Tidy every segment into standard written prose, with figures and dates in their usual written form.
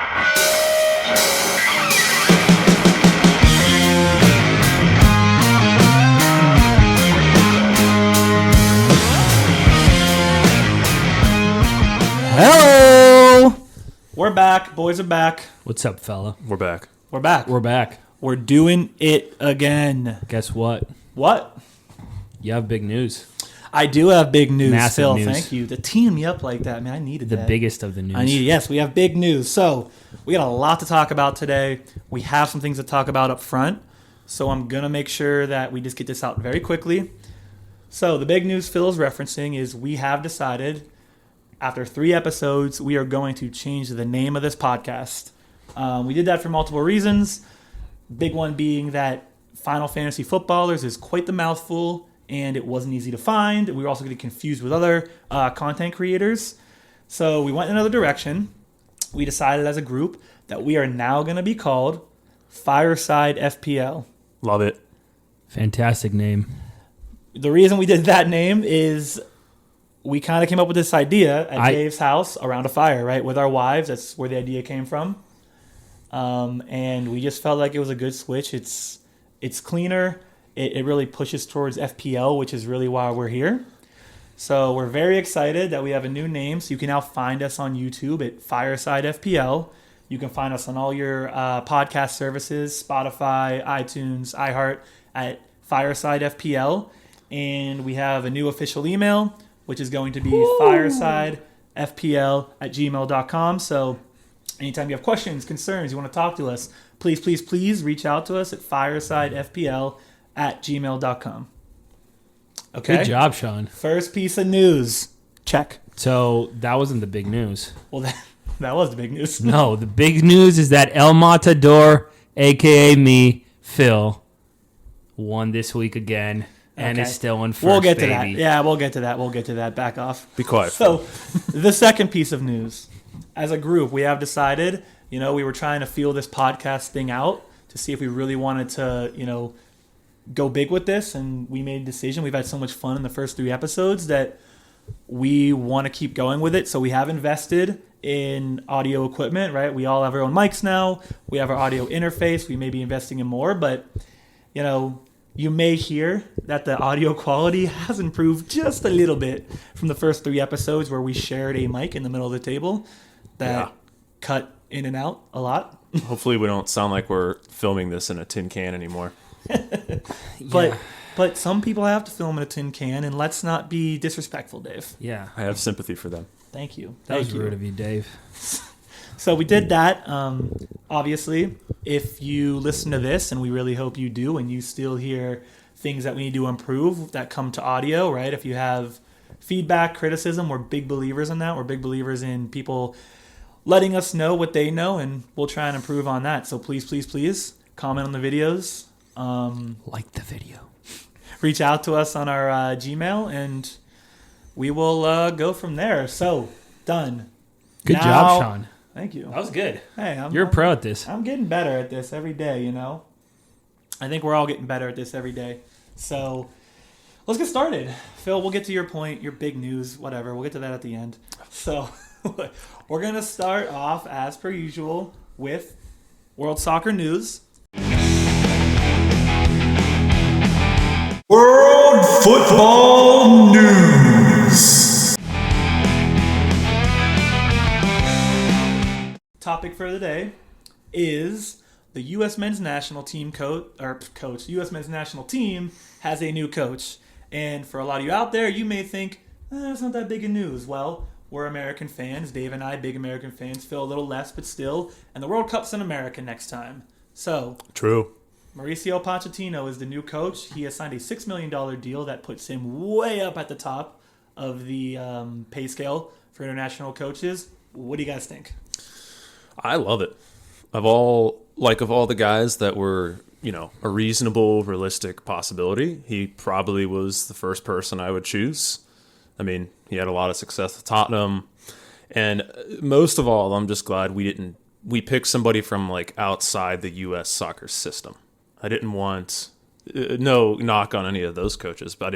Hello! We're back. Boys are back. What's up, fella? We're back. We're back. We're back. We're doing it again. Guess what? What? You have big news. I do have big news, Massive Phil. news. Thank you. To team me up like that, man, I needed The that. biggest of the news. Yes, we have big news. So we got a lot to talk about today. We have some things to talk about up front. So I'm going to make sure that we just get this out very quickly. So the big news Phil is referencing is we have decided, after 3 episodes, we are going to change the name of this podcast. We did that for multiple reasons. Big one being that Final Fantasy Footballers is quite the mouthful, and it wasn't easy to find. We were also getting confused with other content creators. So we went in another direction. We decided as a group that we are now going to be called Fireside FPL. Love it. Fantastic name. The reason we did that name is we kind of came up with this idea at Dave's house around a fire, right, with our wives. That's where the idea came from. And we just felt like it was a good switch. It's cleaner. It really pushes towards FPL, which is really why we're here. So we're very excited that we have a new name. So you can now find us on YouTube at Fireside FPL. You can find us on all your podcast services, Spotify, iTunes, iHeart, at Fireside FPL. And we have a new official email, which is going to be firesidefpl@gmail.com. So anytime you have questions, concerns, you want to talk to us, please reach out to us at firesidefpl@gmail.com. Okay. Good job, Sean. First piece of news. Check. So that wasn't the big news. Well, that was the big news. No, the big news is that El Matador, a.k.a. me, Phil, won this week again and is still in first, We'll get to baby. that. Yeah, we'll get to that. Back off. Be quiet. So the second piece of news. As a group, we have decided, we were trying to feel this podcast thing out to see if we really wanted to, go big with this. And we made a decision. We've had so much fun in the first 3 episodes that we want to keep going with it. So we have invested in audio equipment, right? We all have our own mics now. We have our audio interface. We may be investing in more, but, you may hear that the audio quality has improved just a little bit from the first 3 episodes where we shared a mic in the middle of the table that cut in and out a lot. Hopefully we don't sound like we're filming this in a tin can anymore. But some people have to film in a tin can, and let's not be disrespectful, Dave. Yeah. I have sympathy for them. Thank you. That was rude of you, Dave. So we did that. Obviously, if you listen to this, and we really hope you do, and you still hear things that we need to improve that come to audio, right? If you have feedback, criticism, we're big believers in that. We're big believers in people letting us know what they know, and we'll try and improve on that. So please comment on the videos. Like the video. Reach out to us on our Gmail, and we will go from there. So, done. Good job, Sean. Thank you. That was good. Hey, You're a pro at this. I'm getting better at this every day, I think we're all getting better at this every day. So, let's get started. Phil, we'll get to your point, your big news, whatever. We'll get to that at the end. So, we're going to start off, as per usual, with World Soccer News. World Football News. Topic for the day is the U.S. men's national team U.S. men's national team has a new coach. And for a lot of you out there, you may think, it's not that big of news. Well, we're American fans. Dave and I, big American fans. Phil, a little less, but still. And the World Cup's in America next time. So, True. Mauricio Pochettino is the new coach. He has signed a $6 million deal that puts him way up at the top of the pay scale for international coaches. What do you guys think? I love it. Of all the guys that were, a reasonable, realistic possibility, he probably was the first person I would choose. I mean, he had a lot of success with Tottenham. And most of all, I'm just glad we picked somebody from outside the U.S. soccer system. I didn't want, no knock on any of those coaches, but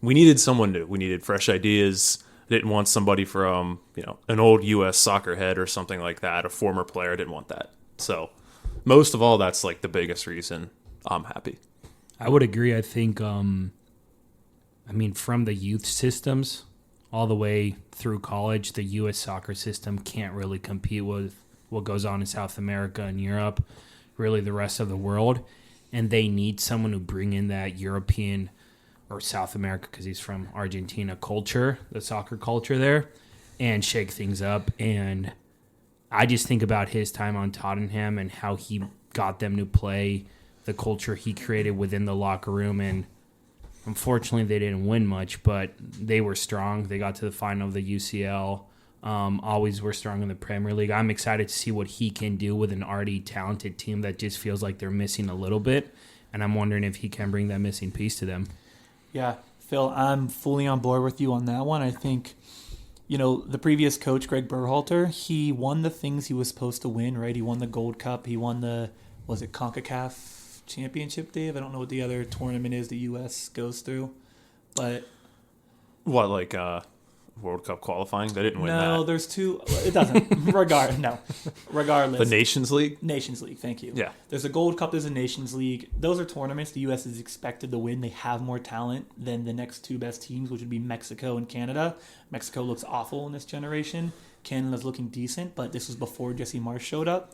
we needed someone new. We needed fresh ideas. I didn't want somebody from, an old U.S. soccer head or something like that, a former player. I didn't want that. So most of all, that's like the biggest reason I'm happy. I would agree. I think, from the youth systems all the way through college, the U.S. soccer system can't really compete with what goes on in South America and Europe, really the rest of the world. And they need someone to bring in that European or South America, because he's from Argentina, culture, the soccer culture there, and shake things up. And I just think about his time on Tottenham and how he got them to play, the culture he created within the locker room. And unfortunately, they didn't win much, but they were strong. They got to the final of the UCL. Always were strong in the Premier League. I'm excited to see what he can do with an already talented team that just feels like they're missing a little bit. And I'm wondering if he can bring that missing piece to them. Yeah, Phil, I'm fully on board with you on that one. I think, the previous coach, Greg Berhalter, he won the things he was supposed to win, right? He won the Gold Cup. He won the, CONCACAF Championship, Dave? I don't know what the other tournament is the U.S. goes through. But What, like World Cup qualifying? They didn't win that. no, there's two. It doesn't. Regardless. The Nations League? Nations League, thank you. Yeah. There's a Gold Cup, there's a Nations League. Those are tournaments the U.S. is expected to win. They have more talent than the next two best teams, which would be Mexico and Canada. Mexico looks awful in this generation. Canada's looking decent, but this was before Jesse Marsh showed up.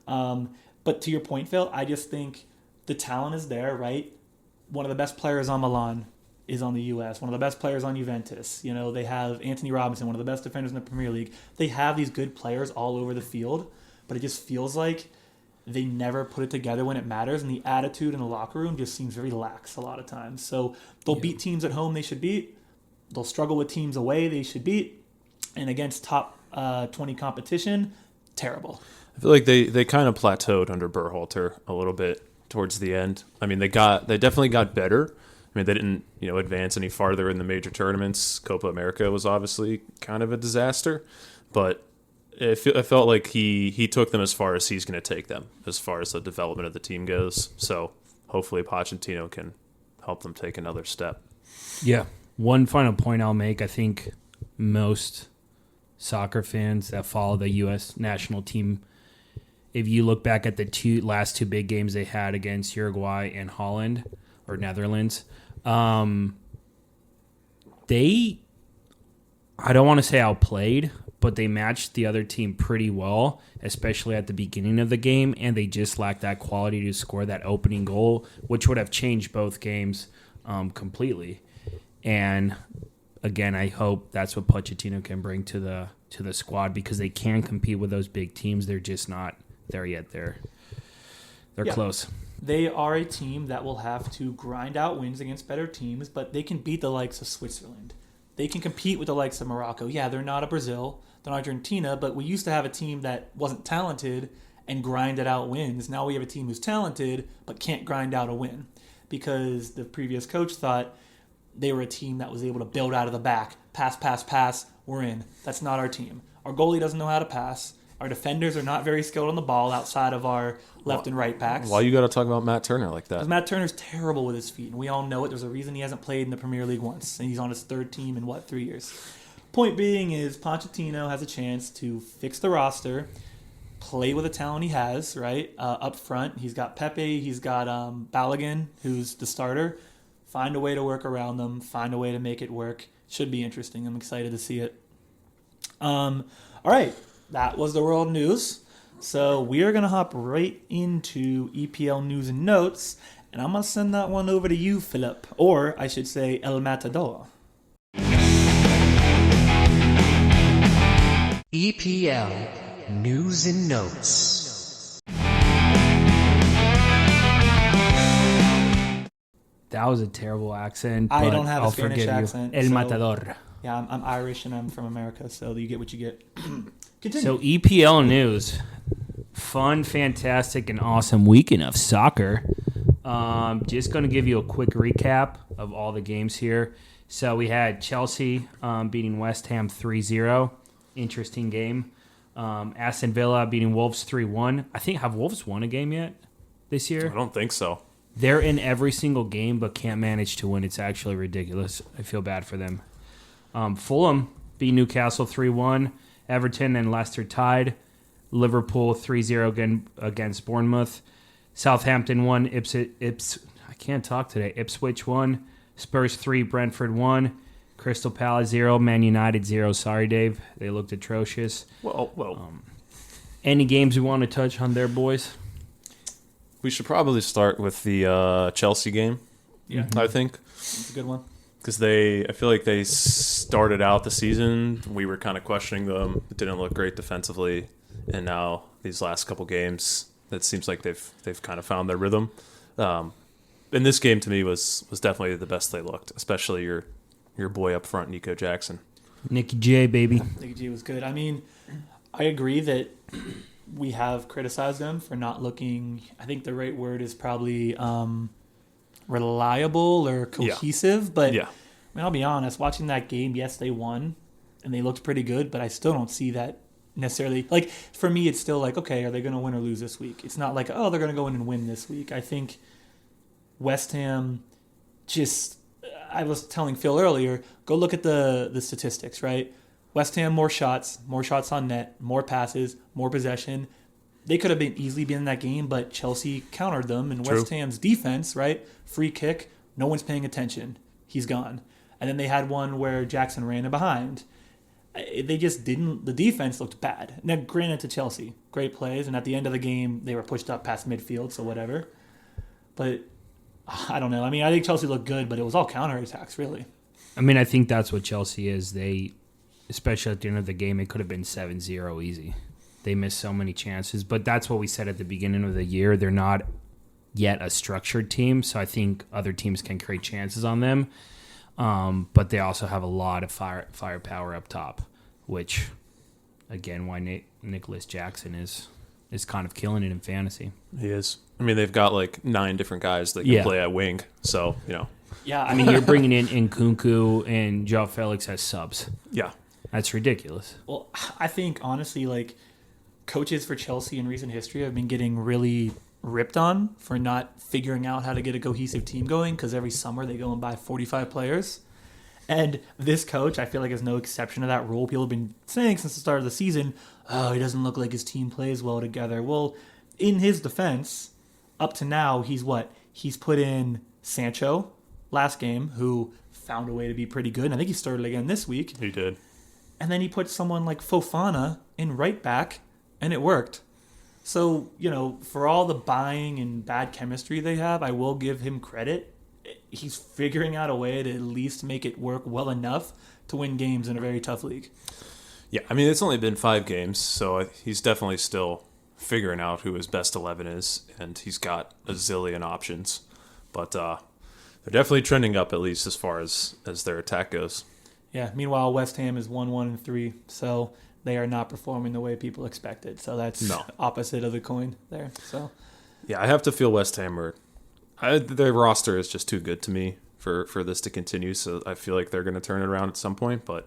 But to your point, Phil, I just think the talent is there, right? One of the best players on Milan is on the U.S., one of the best players on Juventus. They have Anthony Robinson, one of the best defenders in the Premier League. They have these good players all over the field, but it just feels like they never put it together when it matters, and the attitude in the locker room just seems very lax a lot of times. So they'll beat teams at home they should beat. They'll struggle with teams away they should beat. And against top 20 competition, terrible. I feel like they kind of plateaued under Berhalter a little bit towards the end. I mean, they definitely got better. I mean, they didn't, advance any farther in the major tournaments. Copa America was obviously kind of a disaster, but it felt like he took them as far as he's going to take them as far as the development of the team goes. So hopefully Pochettino can help them take another step. Yeah. One final point I'll make, I think most soccer fans that follow the U.S. national team, if you look back at the last two big games they had against Uruguay and Holland or Netherlands, they, I don't want to say outplayed, but they matched the other team pretty well, especially at the beginning of the game, and they just lacked that quality to score that opening goal, which would have changed both games completely. And again, I hope that's what Pochettino can bring to the squad, because they can compete with those big teams. They're just not there yet. They're close. They are a team that will have to grind out wins against better teams, but they can beat the likes of Switzerland. They can compete with the likes of Morocco. Yeah, they're not a Brazil, they're not Argentina, but we used to have a team that wasn't talented and grinded out wins. Now we have a team who's talented but can't grind out a win, because the previous coach thought they were a team that was able to build out of the back. Pass, we're in. That's not our team. Our goalie doesn't know how to pass. Our defenders are not very skilled on the ball outside of our left and right backs. Why you got to talk about Matt Turner like that? Because Matt Turner's terrible with his feet, and we all know it. There's a reason he hasn't played in the Premier League once, and he's on his third team in, 3 years? Point being is Pochettino has a chance to fix the roster, play with the talent he has, right? Up front, he's got Pepe, he's got Balogun, who's the starter. Find a way to work around them, find a way to make it work. Should be interesting. I'm excited to see it. All right. That was the world news. So we are going to hop right into EPL News and Notes, and I'm going to send that one over to you, Philip, or I should say El Matador. EPL News and Notes. That was a terrible accent. I but don't have a I'll Spanish forgive accent, you. El so- Matador. Yeah, I'm Irish and I'm from America, so you get what you get. Continue. So EPL news. Fun, fantastic, and awesome weekend of soccer. Just going to give you a quick recap of all the games here. So we had Chelsea beating West Ham 3-0. Interesting game. Aston Villa beating Wolves 3-1. I think, have Wolves won a game yet this year? I don't think so. They're in every single game but can't manage to win. It's actually ridiculous. I feel bad for them. Fulham beat Newcastle 3-1. Everton and Leicester tied. Liverpool 3-0 against Bournemouth. Southampton won. I can't talk today. Ipswich won. Spurs 3, Brentford 1. Crystal Palace 0, Man United 0. Sorry, Dave. They looked atrocious. Well, Any games you want to touch on there, boys? we should probably start with the Chelsea game. Yeah, I think. it's a good one. Because I feel like they started out the season. We were kind of questioning them. It didn't look great defensively, and now these last couple games, it seems like they've kind of found their rhythm. And this game to me was definitely the best they looked, especially your boy up front, Nico Jackson. Nicky J, baby. Nicky G was good. I mean, I agree that we have criticized them for not looking. I think the right word is probably reliable or cohesive. But Yeah. I mean, I'll be honest. Watching that game, yes, they won and they looked pretty good, but I still don't see that necessarily. Like for me, it's still like, okay, are they going to win or lose this week? It's not like, oh, they're going to go in and win this week. I think West Ham just. I was telling Phil earlier, go look at the statistics, right? West Ham, more shots on net, more passes, more possession. They could have easily been in that game, but Chelsea countered them. And True. West Ham's defense, right? Free kick, no one's paying attention. He's gone. And then they had one where Jackson ran in behind. They just didn't. The defense looked bad. Now, granted to Chelsea, great plays, and at the end of the game, they were pushed up past midfield, so whatever. But I don't know. I mean, I think Chelsea looked good, but it was all counterattacks, really. I mean, I think that's what Chelsea is. They, especially at the end of the game, it could have been 7-0 easy. They missed so many chances. But that's what we said at the beginning of the year. They're not yet a structured team, so I think other teams can create chances on them. But they also have a lot of firepower up top, which, again, why Nicholas Jackson is kind of killing it in fantasy. He is. I mean, they've got like 9 different guys that can play at wing. So, Yeah, I mean, you're bringing in Nkunku and Joao Felix as subs. yeah. That's ridiculous. Well, I think, honestly, like, coaches for Chelsea in recent history have been getting really ripped on for not figuring out how to get a cohesive team going because every summer they go and buy 45 players. And this coach, I feel like, is no exception to that rule. People have been saying since the start of the season, oh, he doesn't look like his team plays well together. Well, in his defense, up to now, he's put in Sancho last game, who found a way to be pretty good. And I think he started again this week. He did. And then he put someone like Fofana in right back, and it worked. So, for all the buying and bad chemistry they have, I will give him credit. He's figuring out a way to at least make it work well enough to win games in a very tough league. Yeah, I mean, it's only been 5 games, so he's definitely still figuring out who his best 11 is, and he's got a zillion options. But they're definitely trending up, at least as far as their attack goes. Yeah, meanwhile, West Ham is 1-1-3, so they are not performing the way people expected. So that's opposite of the coin there. So yeah, I have to feel West Ham their roster is just too good to me for this to continue, so I feel like they're going to turn it around at some point, but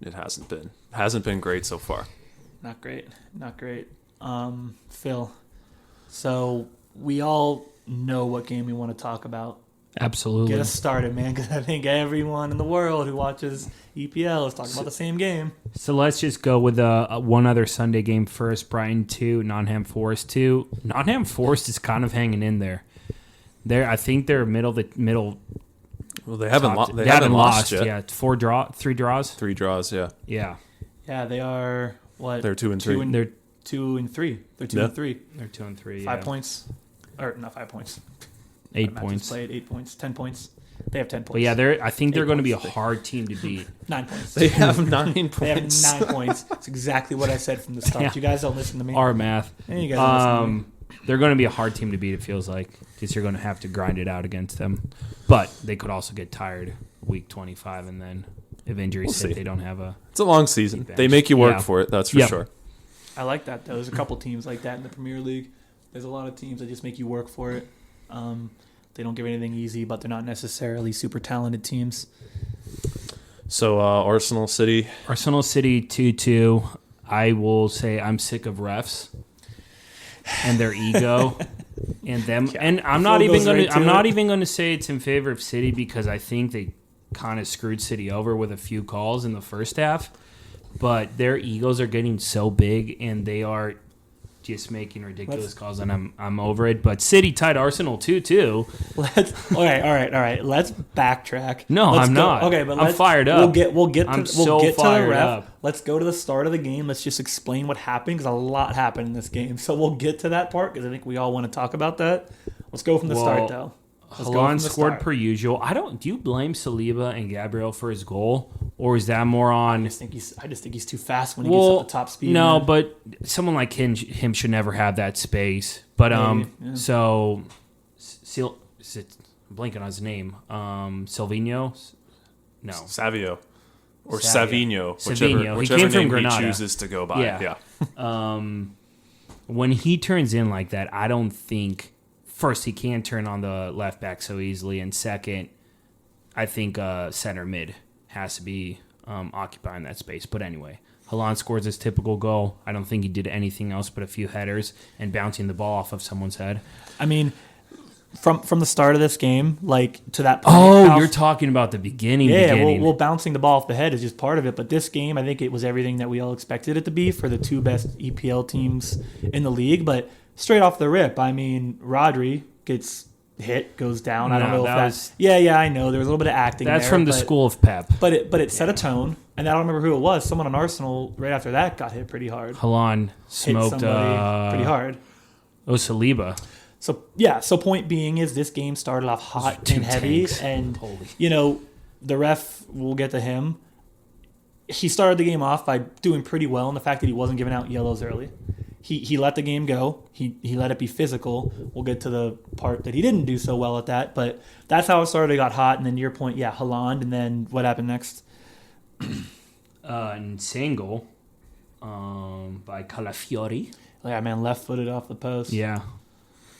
it hasn't been great so far. Not great. Phil, so we all know what game we want to talk about. Absolutely. Get us started, man, because I think everyone in the world who watches EPL is talking about the same game. So let's just go with one other Sunday game first. Brighton 2, Nottingham Forest 2. Nottingham Forest is kind of hanging in there. I think they're middle. Well, they haven't lost yet. Yeah, 3 draws. 3 draws, yeah. Yeah. Yeah, they are what? They're 2-3. They're 2-3. They're 2-3. They're 2-3. 5 points, or not 5 points. 8 points. Played 8 points, 10 points. They have 10 points. But yeah, I think they're going to be a hard team to beat. 9 points. They have 9 points. They have 9 points. That's exactly what I said from the start. Yeah. You guys don't listen to me. Our math. And you guys don't listen to me. They're going to be a hard team to beat, it feels like, because you're going to have to grind it out against them. But they could also get tired week 25, and then if injuries hit, they don't have a... It's a long season. bench. They make you work for it, that's for sure. I like that, though. There's a couple teams like that in the Premier League. There's a lot of teams that just make you work for it. They don't give anything easy, but they're not necessarily super talented teams. So, Arsenal City. 2-2. I will say I'm sick of refs and their ego and them. And I'm not even going to say it's in favor of City because I think kind of screwed City over with a few calls in the first half. But their egos are getting so big, and they are just making ridiculous calls, and I'm over it. But City tied Arsenal 2-2. All right. Let's backtrack. No, Let's I'm go. not. Okay, but I'm fired up. We'll get I'm to so the fired ref. up. Let's go to the start of the game. Let's just explain what happened because a lot happened in this game. So we'll get to that part because I think we all want to talk about that. Let's go from the start though. Haaland scored per usual. Do you blame Saliba and Gabriel for his goal, or is that more on? I just think he's too fast when he gets up the top speed. No, man. but someone like him should never have that space. But so I'm blanking on his name. Silvino, no, Savio or Savio. Savino, He whichever came from name Granada. he chooses to go by. Yeah. When he turns in like that, I don't think. First, he can't turn on the left back so easily, and second, I think center mid has to be occupying that space. But anyway, Haaland scores his typical goal. I don't think he did anything else but a few headers and bouncing the ball off of someone's head. I mean, from the start of this game, like to that point. Oh, you're talking about the beginning. Yeah, beginning. well, bouncing the ball off the head is just part of it. But this game, I think it was everything that we all expected it to be for the two best EPL teams in the league. But straight off the rip, I mean, Rodri gets hit, goes down. I don't know if that's... Yeah, I know. There was a little bit of acting That's there, from the school of Pep. But it set a tone, and I don't remember who it was. Someone on Arsenal right after that got hit pretty hard. Haaland smoked hit somebody pretty hard. Saliba. So point being is this game started off hot and heavy, and the ref, we'll get to him. He started the game off by doing pretty well in the fact that he wasn't giving out yellows early. He let the game go. He let it be physical. We'll get to the part that he didn't do so well at that, but that's how it started. It got hot, and then to your point, Haaland, and then what happened next? Insane goal by Calafiori. Yeah, man, left-footed off the post. Yeah.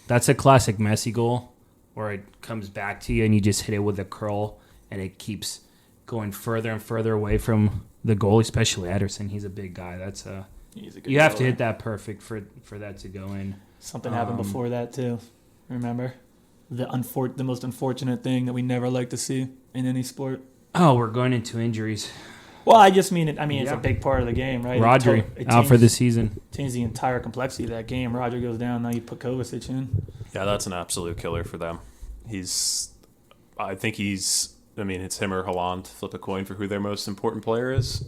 That's a classic Messi goal where it comes back to you and you just hit it with a curl and it keeps going further and further away from the goal, especially Ederson. He's a big guy. He's a good you have goalie. to hit that perfect for that to go in. Something happened before that too. Remember? The most unfortunate thing that we never like to see in any sport. Oh, we're going into injuries. Well, I just mean it. I mean, it's a big part of the game, right? Rodri out for the season. Changes the entire complexity of that game. Rodri goes down. Now you put Kovacic in. Yeah, that's an absolute killer for them. It's him or Haaland. Flip a coin for who their most important player is.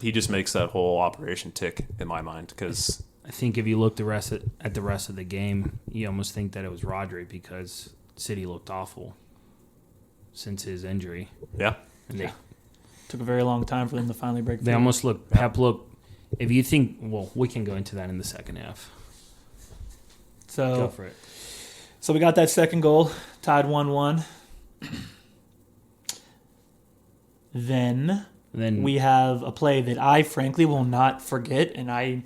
He just makes that whole operation tick in my mind because I think if you look at the rest of the game, you almost think that it was Rodri because City looked awful since his injury. Yeah. And took a very long time for them to finally break through. They almost look. Pep look. If you think, well, we can go into that in the second half. Go for it. So we got that second goal, tied 1-1. Then we have a play that I frankly will not forget, and I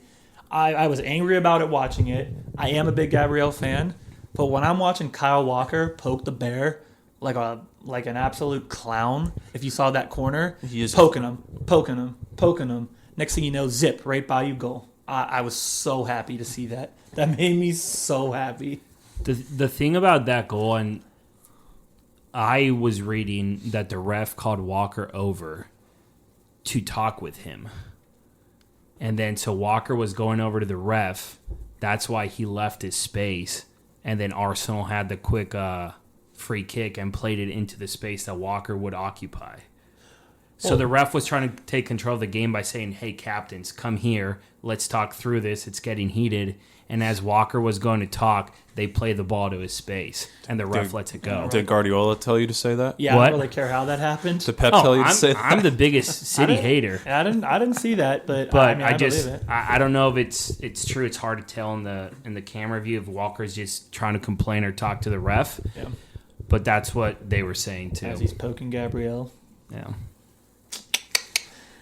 was angry about it watching it. I am a big Gabriel fan, but when I'm watching Kyle Walker poke the bear like an absolute clown, if you saw that corner, he is poking him. Next thing you know, zip, right by you, goal. I was so happy to see that. That made me so happy. The thing about that goal, and I was reading that the ref called Walker over to talk with him. And then so Walker was going over to the ref. That's why he left his space. And then Arsenal had the quick free kick and played it into the space that Walker would occupy. So the ref was trying to take control of the game by saying, hey, captains, come here. Let's talk through this. It's getting heated. And as Walker was going to talk, they play the ball to his space, and the ref lets it go. Did Guardiola tell you to say that? Yeah, What? I don't really care how that happened. Did Pep tell you to say that? I'm the biggest City hater. I didn't see that, but But believe it. I don't know if it's true. It's hard to tell in the camera view if Walker's just trying to complain or talk to the ref. Yeah. But that's what they were saying too. As he's poking Gabriel. Yeah.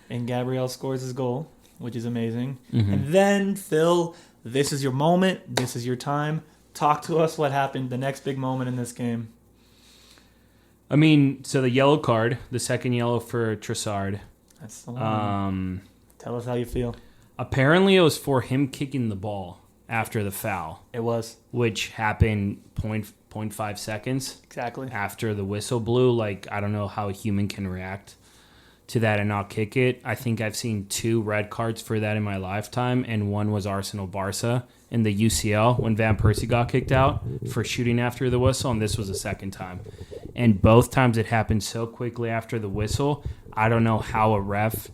And Gabriel scores his goal, which is amazing. Mm-hmm. And then, Phil, this is your moment. This is your time. Talk to us what happened, the next big moment in this game. I mean, so the yellow card, the second yellow for Trossard. That's the one. Tell us how you feel. Apparently, it was for him kicking the ball after the foul, It was. which happened 0.5 seconds Exactly. after the whistle blew. Like, I don't know how a human can react to that and not kick it. I think I've seen 2 red cards for that in my lifetime, and one was Arsenal-Barca in the UCL when Van Persie got kicked out for shooting after the whistle, and this was the second time. And both times it happened so quickly after the whistle, I don't know how a ref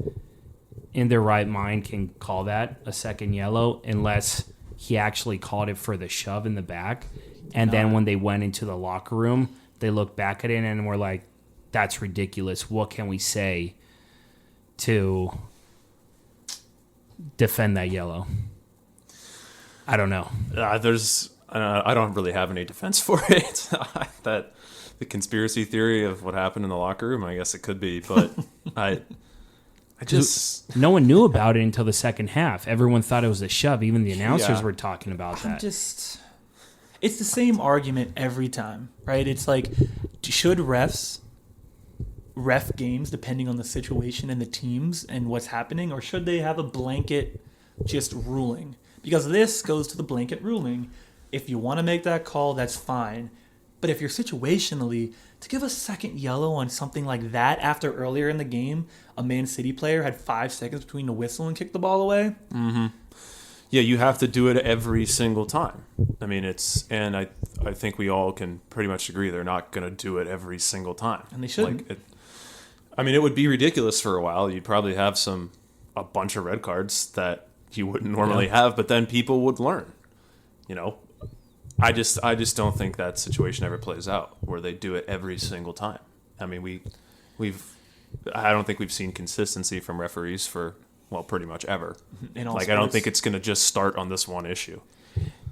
in their right mind can call that a second yellow unless he actually called it for the shove in the back. And then when they went into the locker room, they looked back at it and were like, that's ridiculous. What can we say to defend that yellow? I don't know. I don't really have any defense for it. That the conspiracy theory of what happened in the locker room, I guess it could be, but I just no one knew about it until the second half. Everyone thought it was a shove. Even the announcers were talking about that. It's the same argument every time, right? It's like, should refs ref games depending on the situation and the teams and what's happening, or should they have a blanket just ruling? Because this goes to the blanket ruling. If you want to make that call, that's fine. But if you're situationally, to give a second yellow on something like that after earlier in the game, a Man City player had 5 seconds between the whistle and kicked the ball away. Mm-hmm. Yeah, you have to do it every single time. I mean, and I think we all can pretty much agree they're not going to do it every single time. And they shouldn't. It would be ridiculous for a while. You'd probably have a bunch of red cards that you wouldn't normally have, but then people would learn. You know, I just don't think that situation ever plays out where they do it every single time. I mean, I don't think we've seen consistency from referees for pretty much ever. In all I don't think it's going to just start on this one issue.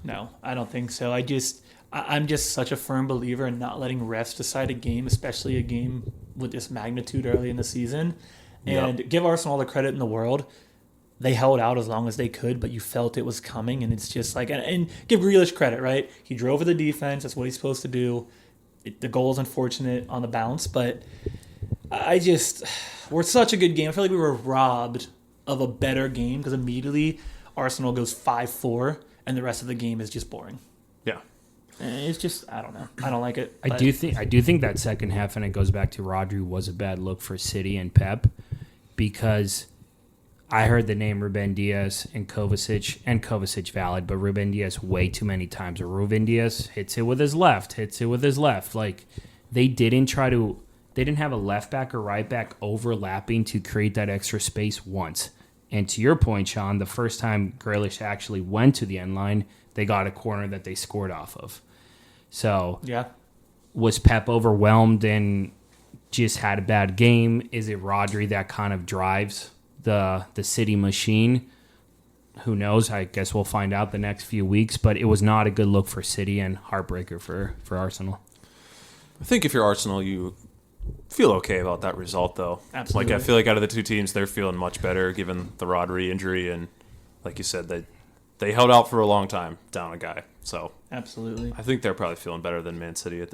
No, I don't think so. I'm just such a firm believer in not letting refs decide a game, especially a game with this magnitude early in the season. And give Arsenal all the credit in the world. They held out as long as they could, but you felt it was coming, and it's just like, and give Grealish credit, right? He drove with the defense. That's what he's supposed to do. The goal is unfortunate on the bounce, but we're such a good game. I feel like we were robbed of a better game because immediately Arsenal goes 5-4, and the rest of the game is just boring. Yeah. It's just, I don't know. I don't like it. I do think that second half, and it goes back to Rodri, was a bad look for City and Pep, because I heard the name Ruben Diaz and Kovacic valid, but Ruben Diaz way too many times. Or Ruben Diaz hits it with his left. Like, they didn't have a left back or right back overlapping to create that extra space once. And to your point, Sean, the first time Grealish actually went to the end line, they got a corner that they scored off of. So Yeah. Was Pep overwhelmed and just had a bad game? Is it Rodri that kind of drives the City machine? Who knows? I guess we'll find out the next few weeks. But it was not a good look for City and heartbreaker for Arsenal. I think if you're Arsenal, you feel okay about that result, though. Absolutely. Like, I feel like out of the two teams, they're feeling much better given the Rodri injury, and like you said, they held out for a long time down a guy. So Absolutely. I think they're probably feeling better than Man City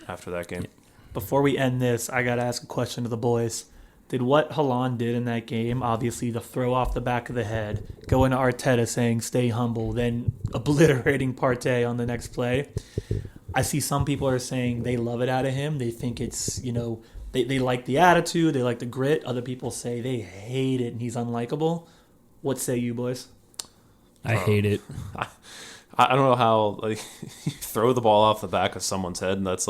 after that game. Before we end this, I got to ask a question to the boys. Did what Haaland did in that game, obviously the throw off the back of the head, going to Arteta saying stay humble, then obliterating Partey on the next play, I see some people are saying they love it out of him. They think it's, they like the attitude, they like the grit. Other people say they hate it and he's unlikable. What say you, boys? I hate it. I don't know how, you throw the ball off the back of someone's head, and that's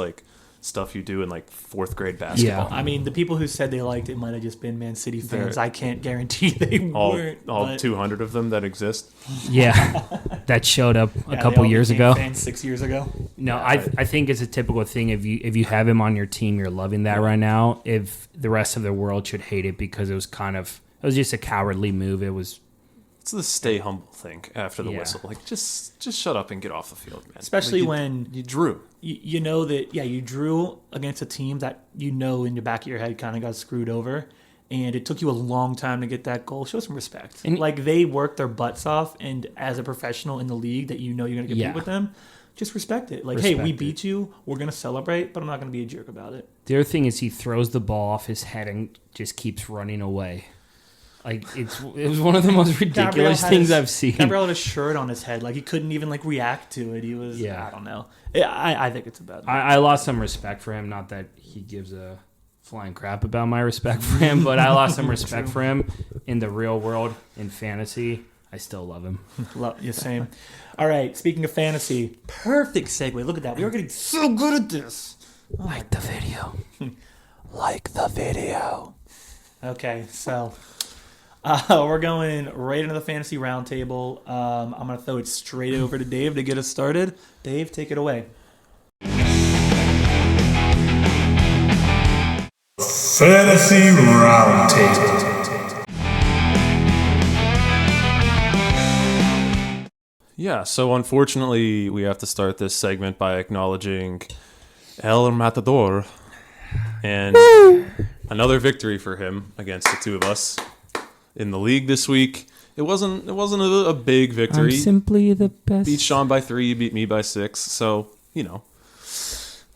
stuff you do in 4th grade basketball. I mean, the people who said they liked it might have just been Man City fans. I can't guarantee they weren't. All 200 of them that exist. Yeah, that showed up a Yeah, couple they all years became ago. Fans 6 years ago. No, I think it's a typical thing. If you have him on your team, you're loving that right now. If the rest of the world should hate it because it was just a cowardly move. It's the stay humble thing after the whistle. Just shut up and get off the field, man. Especially when you drew. You know that, you drew against a team that in the back of your head kind of got screwed over, and it took you a long time to get that goal. Show some respect. And they worked their butts off, and as a professional in the league that you're going to compete with them, just respect it. Hey, we beat you. We're going to celebrate, but I'm not going to be a jerk about it. The other thing is he throws the ball off his head and just keeps running away. Like it was one of the most ridiculous things I've seen. Gabriel had a shirt on his head, like he couldn't even like react to it. He was, I don't know. I think it's a bad. I lost some respect for him. Not that he gives a flying crap about my respect for him, but I lost some respect for him in the real world. In fantasy, I still love him. Same. All right. Speaking of fantasy, perfect segue. Look at that. We were getting so good at this. Like the video. Like the video. Okay, so we're going right into the fantasy roundtable. I'm going to throw it straight over to Dave to get us started. Dave, take it away. Fantasy Roundtable. Yeah, so unfortunately, we have to start this segment by acknowledging El Matador and another victory for him against the two of us in the league this week. It wasn't a big victory. I'm simply the best. Beat Sean by 3, you beat me by 6, so, you know.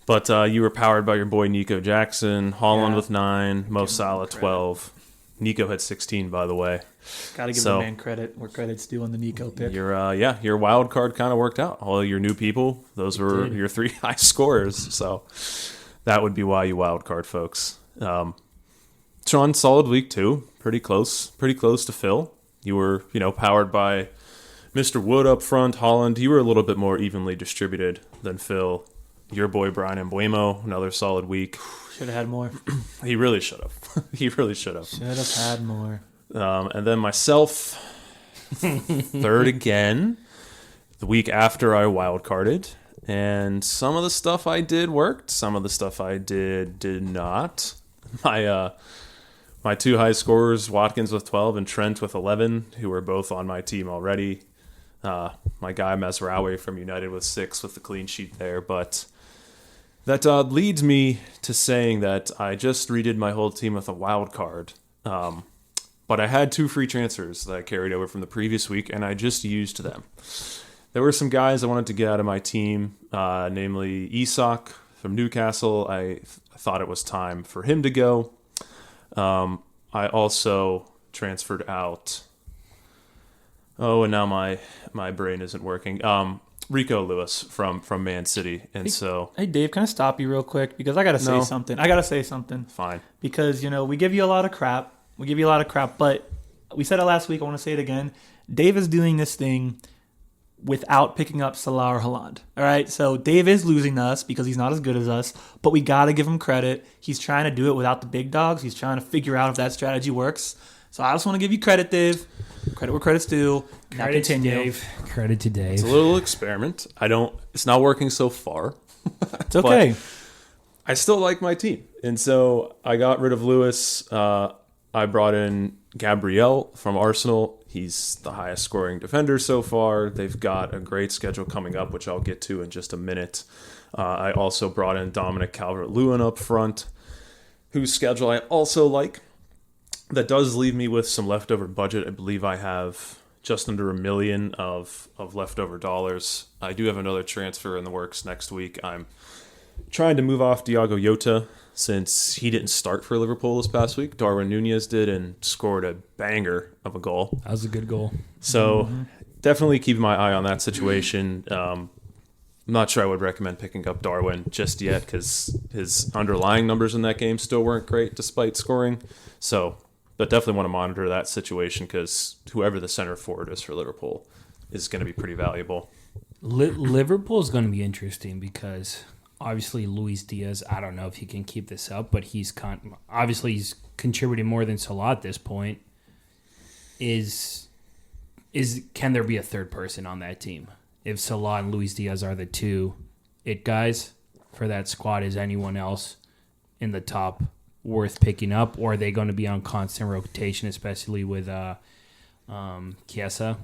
But you were powered by your boy Nico Jackson, Holland with 9, Mo Salah 12. Nico had 16, by the way. Got to give the man credit where credit's due on the Nico pick. Your wild card kind of worked out. All your new people, those were your 3 high scorers. So that would be why you wild card folks. Sean, solid week 2, pretty close to Phil. You were, powered by Mr. Wood up front, Holland. You were a little bit more evenly distributed than Phil. Your boy Brian Mbuemo, another solid week. Should have had more. He really should have. He really should have. Should have had more. And then myself, third again, the week after I wildcarded. And some of the stuff I did worked. Some of the stuff I did not. My 2 high scorers, Watkins with 12 and Trent with 11, who were both on my team already. My guy Mesraoui from United with 6 with the clean sheet there. But that leads me to saying that I just redid my whole team with a wild card. But I had 2 free transfers that I carried over from the previous week, and I just used them. There were some guys I wanted to get out of my team, namely Isak from Newcastle. I thought it was time for him to go. I also transferred out... Oh, and now my brain isn't working. Rico Lewis from Man City. And Hey, Dave, can I stop you real quick? Because I got to say something. Fine. Because, we give you a lot of crap. But we said it last week. I want to say it again. Dave is doing this thing without picking up Salah or Haaland. All right? So Dave is losing us because he's not as good as us. But we got to give him credit. He's trying to do it without the big dogs. He's trying to figure out if that strategy works. So I just want to give you credit, Dave. Credit where credit's due. Credit to Dave. Credit to Dave. It's a little experiment. It's not working so far. It's okay. But I still like my team. And so I got rid of Lewis. I brought in Gabriel from Arsenal. He's the highest scoring defender so far. They've got a great schedule coming up, which I'll get to in just a minute. I also brought in Dominic Calvert-Lewin up front, whose schedule I also like. That does leave me with some leftover budget. I believe I have just under $1 million of leftover dollars. I do have another transfer in the works next week. I'm trying to move off Diogo Jota since he didn't start for Liverpool this past week. Darwin Nunez did and scored a banger of a goal. That was a good goal. So definitely keep my eye on that situation. I'm not sure I would recommend picking up Darwin just yet because his underlying numbers in that game still weren't great despite scoring. But definitely want to monitor that situation because whoever the center forward is for Liverpool is going to be pretty valuable. Liverpool is going to be interesting because obviously Luis Diaz, I don't know if he can keep this up, but he's contributing more than Salah at this point. Can there be a third person on that team? If Salah and Luis Diaz are the 2 it guys for that squad, is anyone else in the top worth picking up, or are they going to be on constant rotation, especially with Chiesa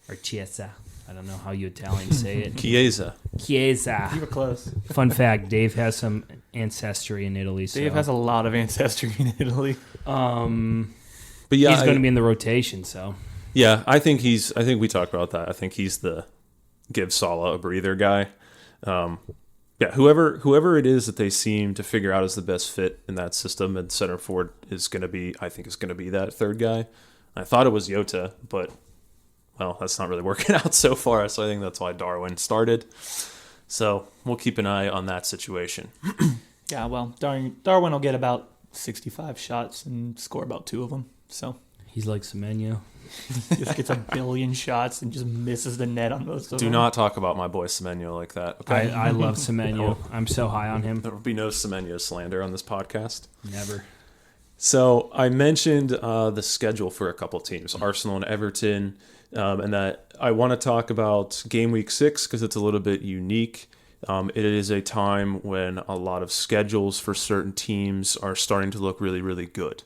or Chiesa? I don't know how you Italians say it. Chiesa. You were close. Fun fact: Dave has some ancestry in Italy. Dave has a lot of ancestry in Italy. But yeah, he's going to be in the rotation. So yeah, I think we talked about that. I think he's the give Salah a breather guy. Yeah, whoever it is that they seem to figure out is the best fit in that system, and center forward is going to be, I think, is going to be that third guy. I thought it was Yota, but well, that's not really working out so far. So I think that's why Darwin started. So we'll keep an eye on that situation. Yeah, well, Darwin will get about 65 shots and score about 2 of them. So He's like Semenyo. just gets a billion shots and just misses the net on most of them. Do not talk about my boy Semenyo like that. Okay, I love Semenyo. I'm so high on him. there will be no Semenyo slander on this podcast. Never. So I mentioned the schedule for a couple teams, Arsenal and Everton, and that I want to talk about game week 6 because it's a little bit unique. It is a time when a lot of schedules for certain teams are starting to look really, really good.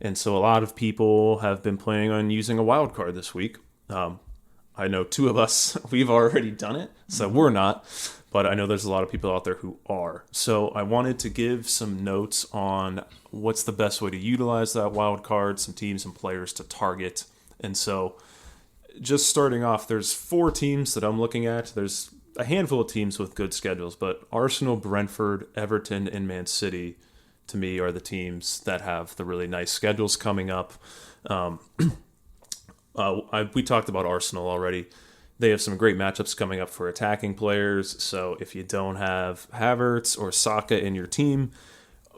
And so a lot of people have been planning on using a wild card this week. I know 2 of us, we've already done it, so we're not. But I know there's a lot of people out there who are. So I wanted to give some notes on what's the best way to utilize that wild card, some teams and players to target. And so just starting off, there's 4 teams that I'm looking at. There's a handful of teams with good schedules, but Arsenal, Brentford, Everton, and Man City, to me, are the teams that have the really nice schedules coming up. We talked about Arsenal already. They have some great matchups coming up for attacking players. So if you don't have Havertz or Saka in your team,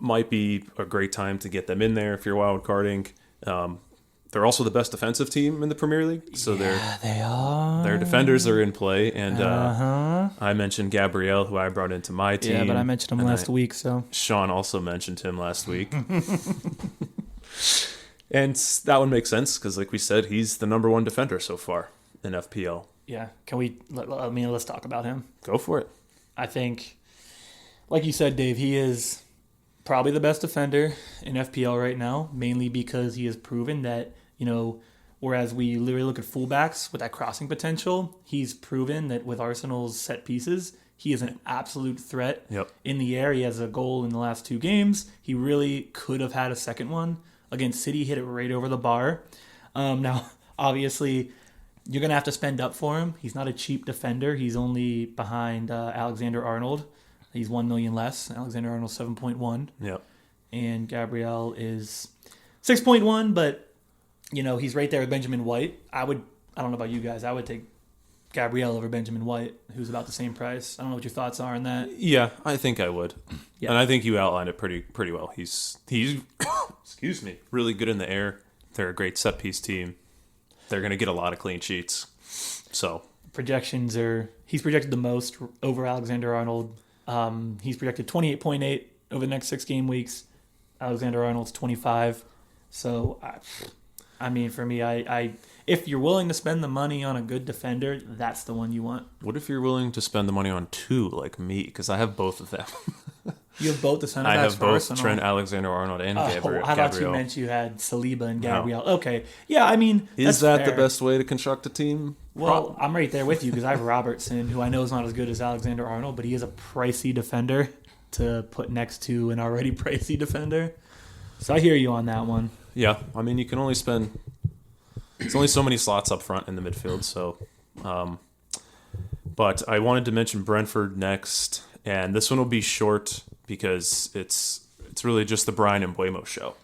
might be a great time to get them in there if you're wild carding. They're also the best defensive team in the Premier League. So they are. their defenders are in play. And I mentioned Gabriel, who I brought into my team. Yeah, but I mentioned him last week, so. Sean also mentioned him last week. And that one makes sense because, like we said, he's the number 1 defender so far in FPL. Yeah, let's talk about him. Go for it. I think, like you said, Dave, he is probably the best defender in FPL right now, mainly because he has proven that, whereas we literally look at fullbacks with that crossing potential, he's proven that with Arsenal's set pieces, he is an absolute threat in the air. He has a goal in the last 2 games. He really could have had a second one. Against City, hit it right over the bar. Now, obviously, you're going to have to spend up for him. He's not a cheap defender. He's only behind Alexander-Arnold. He's 1 million less. Alexander-Arnold's 7.1. Yep. And Gabriel is 6.1, but, he's right there with Benjamin White. I don't know about you guys. I would take Gabriel over Benjamin White, who's about the same price. I don't know what your thoughts are on that. Yeah, I think I would. Yeah. And I think you outlined it pretty well. He's excuse me, really good in the air. They're a great set piece team. They're going to get a lot of clean sheets. So projections are he's projected the most over Alexander-Arnold. He's projected 28.8 over the next 6 game weeks. Alexander-Arnold's 25. So I mean, for me, I if you're willing to spend the money on a good defender, that's the one you want. what if you're willing to spend the money on 2 like me? Because I have both of them. You have both the center I backs have for both Arsenal. Trent Alexander-Arnold and Gabriel. I thought you meant you had Saliba and Gabriel. No. Okay. Yeah, I mean, is that fair. the best way to construct a team? Well, I'm right there with you because I have Robertson, who I know is not as good as Alexander-Arnold, but he is a pricey defender to put next to an already pricey defender. So I hear you on that one. Yeah, I mean, you can only spend... There's only so many slots up front in the midfield, so... but I wanted to mention Brentford next, and this one will be short because it's really just the Brian Mbeumo show.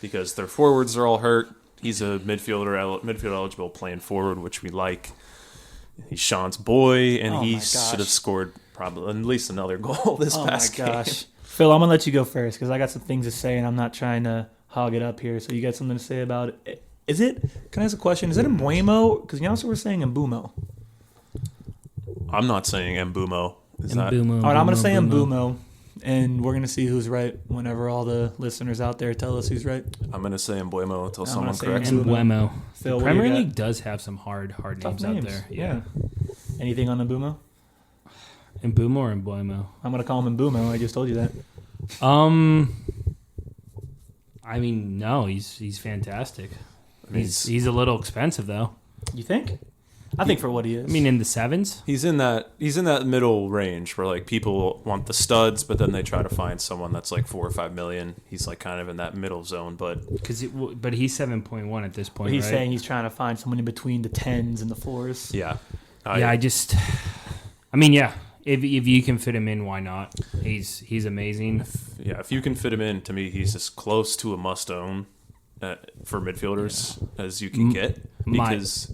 Because their forwards are all hurt. He's a midfield eligible playing forward, which we like. He's Sean's boy, and he should have scored probably at least another goal this past game. Oh my gosh. Phil, I'm going to let you go first because I got some things to say, and I'm not trying to hog it up here. So you got something to say about it? Can I ask a question? Is it Mbeumo? Because you also were saying Mbeumo. I'm not saying Mbeumo. All right, I'm going to say Mbeumo, and we're going to see who's right whenever all the listeners out there tell us who's right. I'm going to say Mbeumo until someone corrects me. me. Mbeumo. Phil, the Premier League does have some hard names out there. Yeah. Anything on Mbeumo? Mbeumo or Mbeumo? I'm going to call him Mbeumo. I just told you that. I mean, no, he's fantastic. He's a little expensive though. You think? I think for what he is. I mean, in the 7s. He's in that middle range where like people want the studs, but then they try to find someone that's like 4 or 5 million. He's like kind of in that middle zone, but he's 7.1 at this point. But he's right? saying he's trying to find someone in between the 10s and the 4s. yeah, If you can fit him in, why not? He's amazing. Yeah, if you can fit him in, to me, he's as close to a must-own for midfielders as you can get. Because,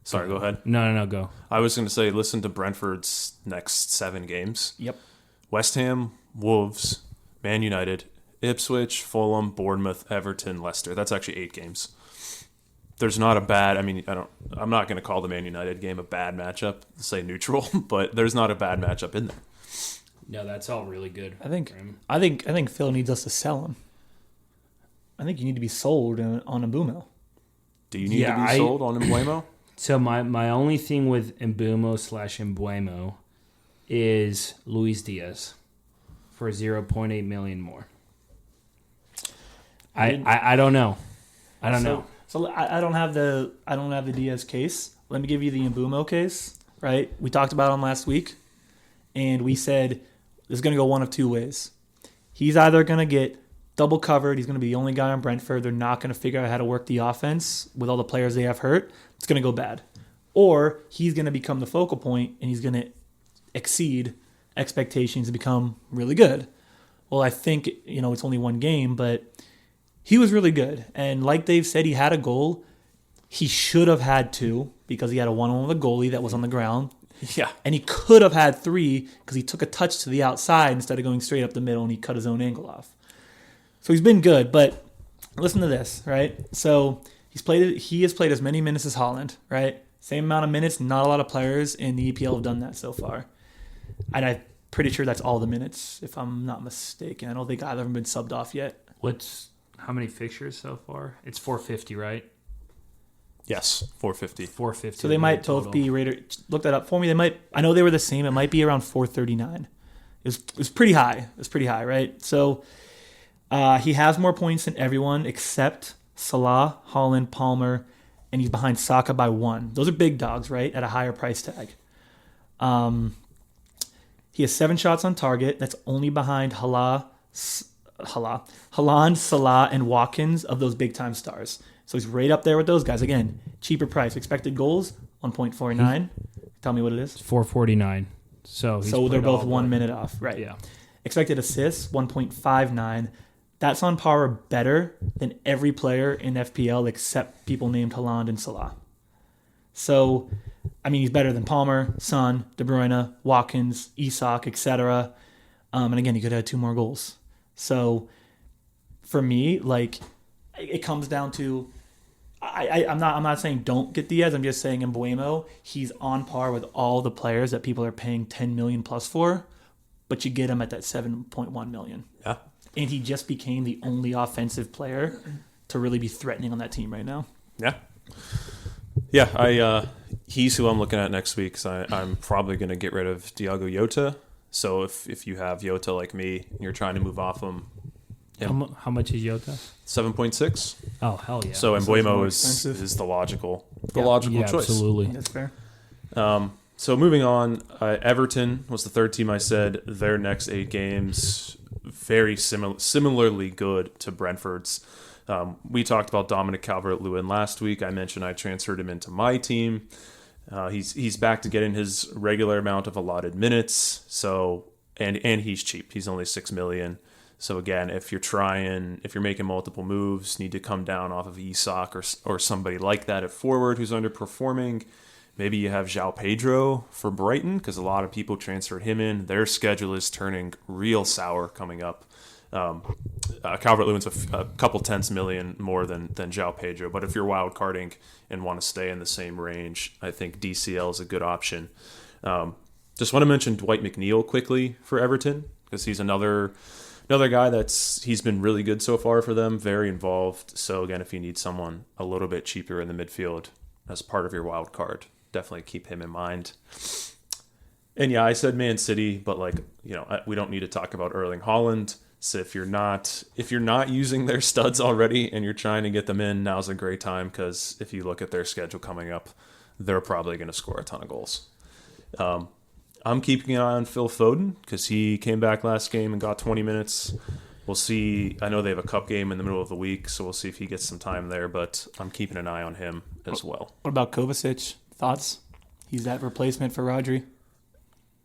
sorry, go ahead. No, go. I was going to say, listen to Brentford's next 7 games. Yep. West Ham, Wolves, Man United, Ipswich, Fulham, Bournemouth, Everton, Leicester. That's actually 8 games. There's not a bad. I mean, I'm not going to call the Man United game a bad matchup. Say neutral, but there's not a bad matchup in there. No, that's all really good. I think Phil needs us to sell him. I think you need to be sold on Mbumo. Do you need to be sold on Mbuemo? So my only thing with Mbumo/Mbuemo is Luis Diaz for 0.8 million more. I don't know. I don't know. So I don't have the Diaz case. Let me give you the Mbumo case. Right, we talked about him last week, and we said it's going to go one of 2 ways. He's either going to get double covered. He's going to be the only guy on Brentford. They're not going to figure out how to work the offense with all the players they have hurt. It's going to go bad. Or he's going to become the focal point, and he's going to exceed expectations and become really good. Well, I think, it's only 1 game, but he was really good. And like Dave said, he had a goal. He should have had 2 because he had a 1-on-1 with a goalie that was on the ground. Yeah. And he could have had 3 because he took a touch to the outside instead of going straight up the middle, and he cut his own angle off. So he's been good, but listen to this, right? So he has played as many minutes as Haaland, right? Same amount of minutes. Not a lot of players in the EPL have done that so far. And I'm pretty sure that's all the minutes, if I'm not mistaken. I don't think either of them been subbed off yet. How many fixtures so far? It's 450, right? Yes, 450. 450. So they might both be rated. Look that up for me. I know they were the same. It might be around 439. It was pretty high. It was pretty high, right? So he has more points than everyone except Salah, Haaland, Palmer, and he's behind Saka by 1. Those are big dogs, right? At a higher price tag. He has 7 shots on target. That's only behind Haaland, Salah, and Watkins of those big time stars. So he's right up there with those guys. Again, cheaper price. Expected goals 1.49. Tell me what it is. 449. So they're both 1 minute off, right? Yeah. Expected assists 1.59. That's on par or better than every player in FPL except people named Haaland and Salah. So, I mean, he's better than Palmer, Son, De Bruyne, Watkins, Isak, etc. And again, he could have had 2 more goals. So, for me, it comes down to I'm not saying don't get Diaz. I'm just saying in Mbuemo, he's on par with all the players that people are paying 10 million plus for, but you get him at that 7.1 million. Yeah. And he just became the only offensive player to really be threatening on that team right now. Yeah. Yeah, he's who I'm looking at next week, because I'm probably going to get rid of Diogo Jota. So if you have Jota like me, and you're trying to move off him. How much is Jota? 7.6. Oh, hell yeah. So Mbuemo is the logical choice. Absolutely. That's fair. So moving on, Everton was the 3rd team I said. Their next 8 games, very similarly good to Brentford's. We talked about Dominic Calvert-Lewin last week. I mentioned I transferred him into my team. He's back to getting his regular amount of allotted minutes. So and he's cheap. He's only $6 million. So again, if you're making multiple moves, need to come down off of Isak or somebody like that at forward who's underperforming. Maybe you have João Pedro for Brighton, because a lot of people transferred him in. Their schedule is turning real sour coming up. Calvert-Lewin's a couple tenths million more than João Pedro. But if you're wild carding and want to stay in the same range, I think DCL is a good option. Just want to mention Dwight McNeil quickly for Everton, because he's another guy he's been really good so far for them, very involved. So again, if you need someone a little bit cheaper in the midfield as part of your wild card, definitely keep him in mind. And yeah, I said Man City, but we don't need to talk about Erling Haaland. So if you're not using their studs already and you're trying to get them in, now's a great time, because if you look at their schedule coming up, they're probably going to score a ton of goals. I'm keeping an eye on Phil Foden, because he came back last game and got 20 minutes. We'll see. I know they have a cup game in the middle of the week, so we'll see if he gets some time there, but I'm keeping an eye on him as well. What about Kovacic? Thoughts? He's that replacement for Rodri.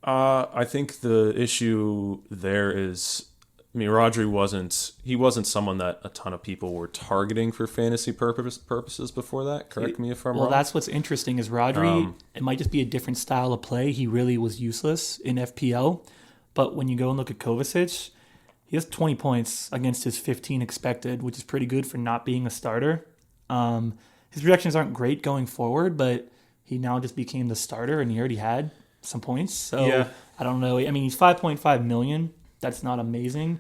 I think the issue there is, I mean, Rodri wasn't someone that a ton of people were targeting for fantasy purposes before that. Correct me if I'm Well, wrong. that's what's interesting is Rodri, it might just be a different style of play. He really was useless in FPL. But when you go and look at Kovacic, he has 20 points against his 15 expected, which is pretty good for not being a starter. His projections aren't great going forward, but he now just became the starter and he already had some points. So Yeah. I don't know. I mean, he's 5.5 million. That's not amazing.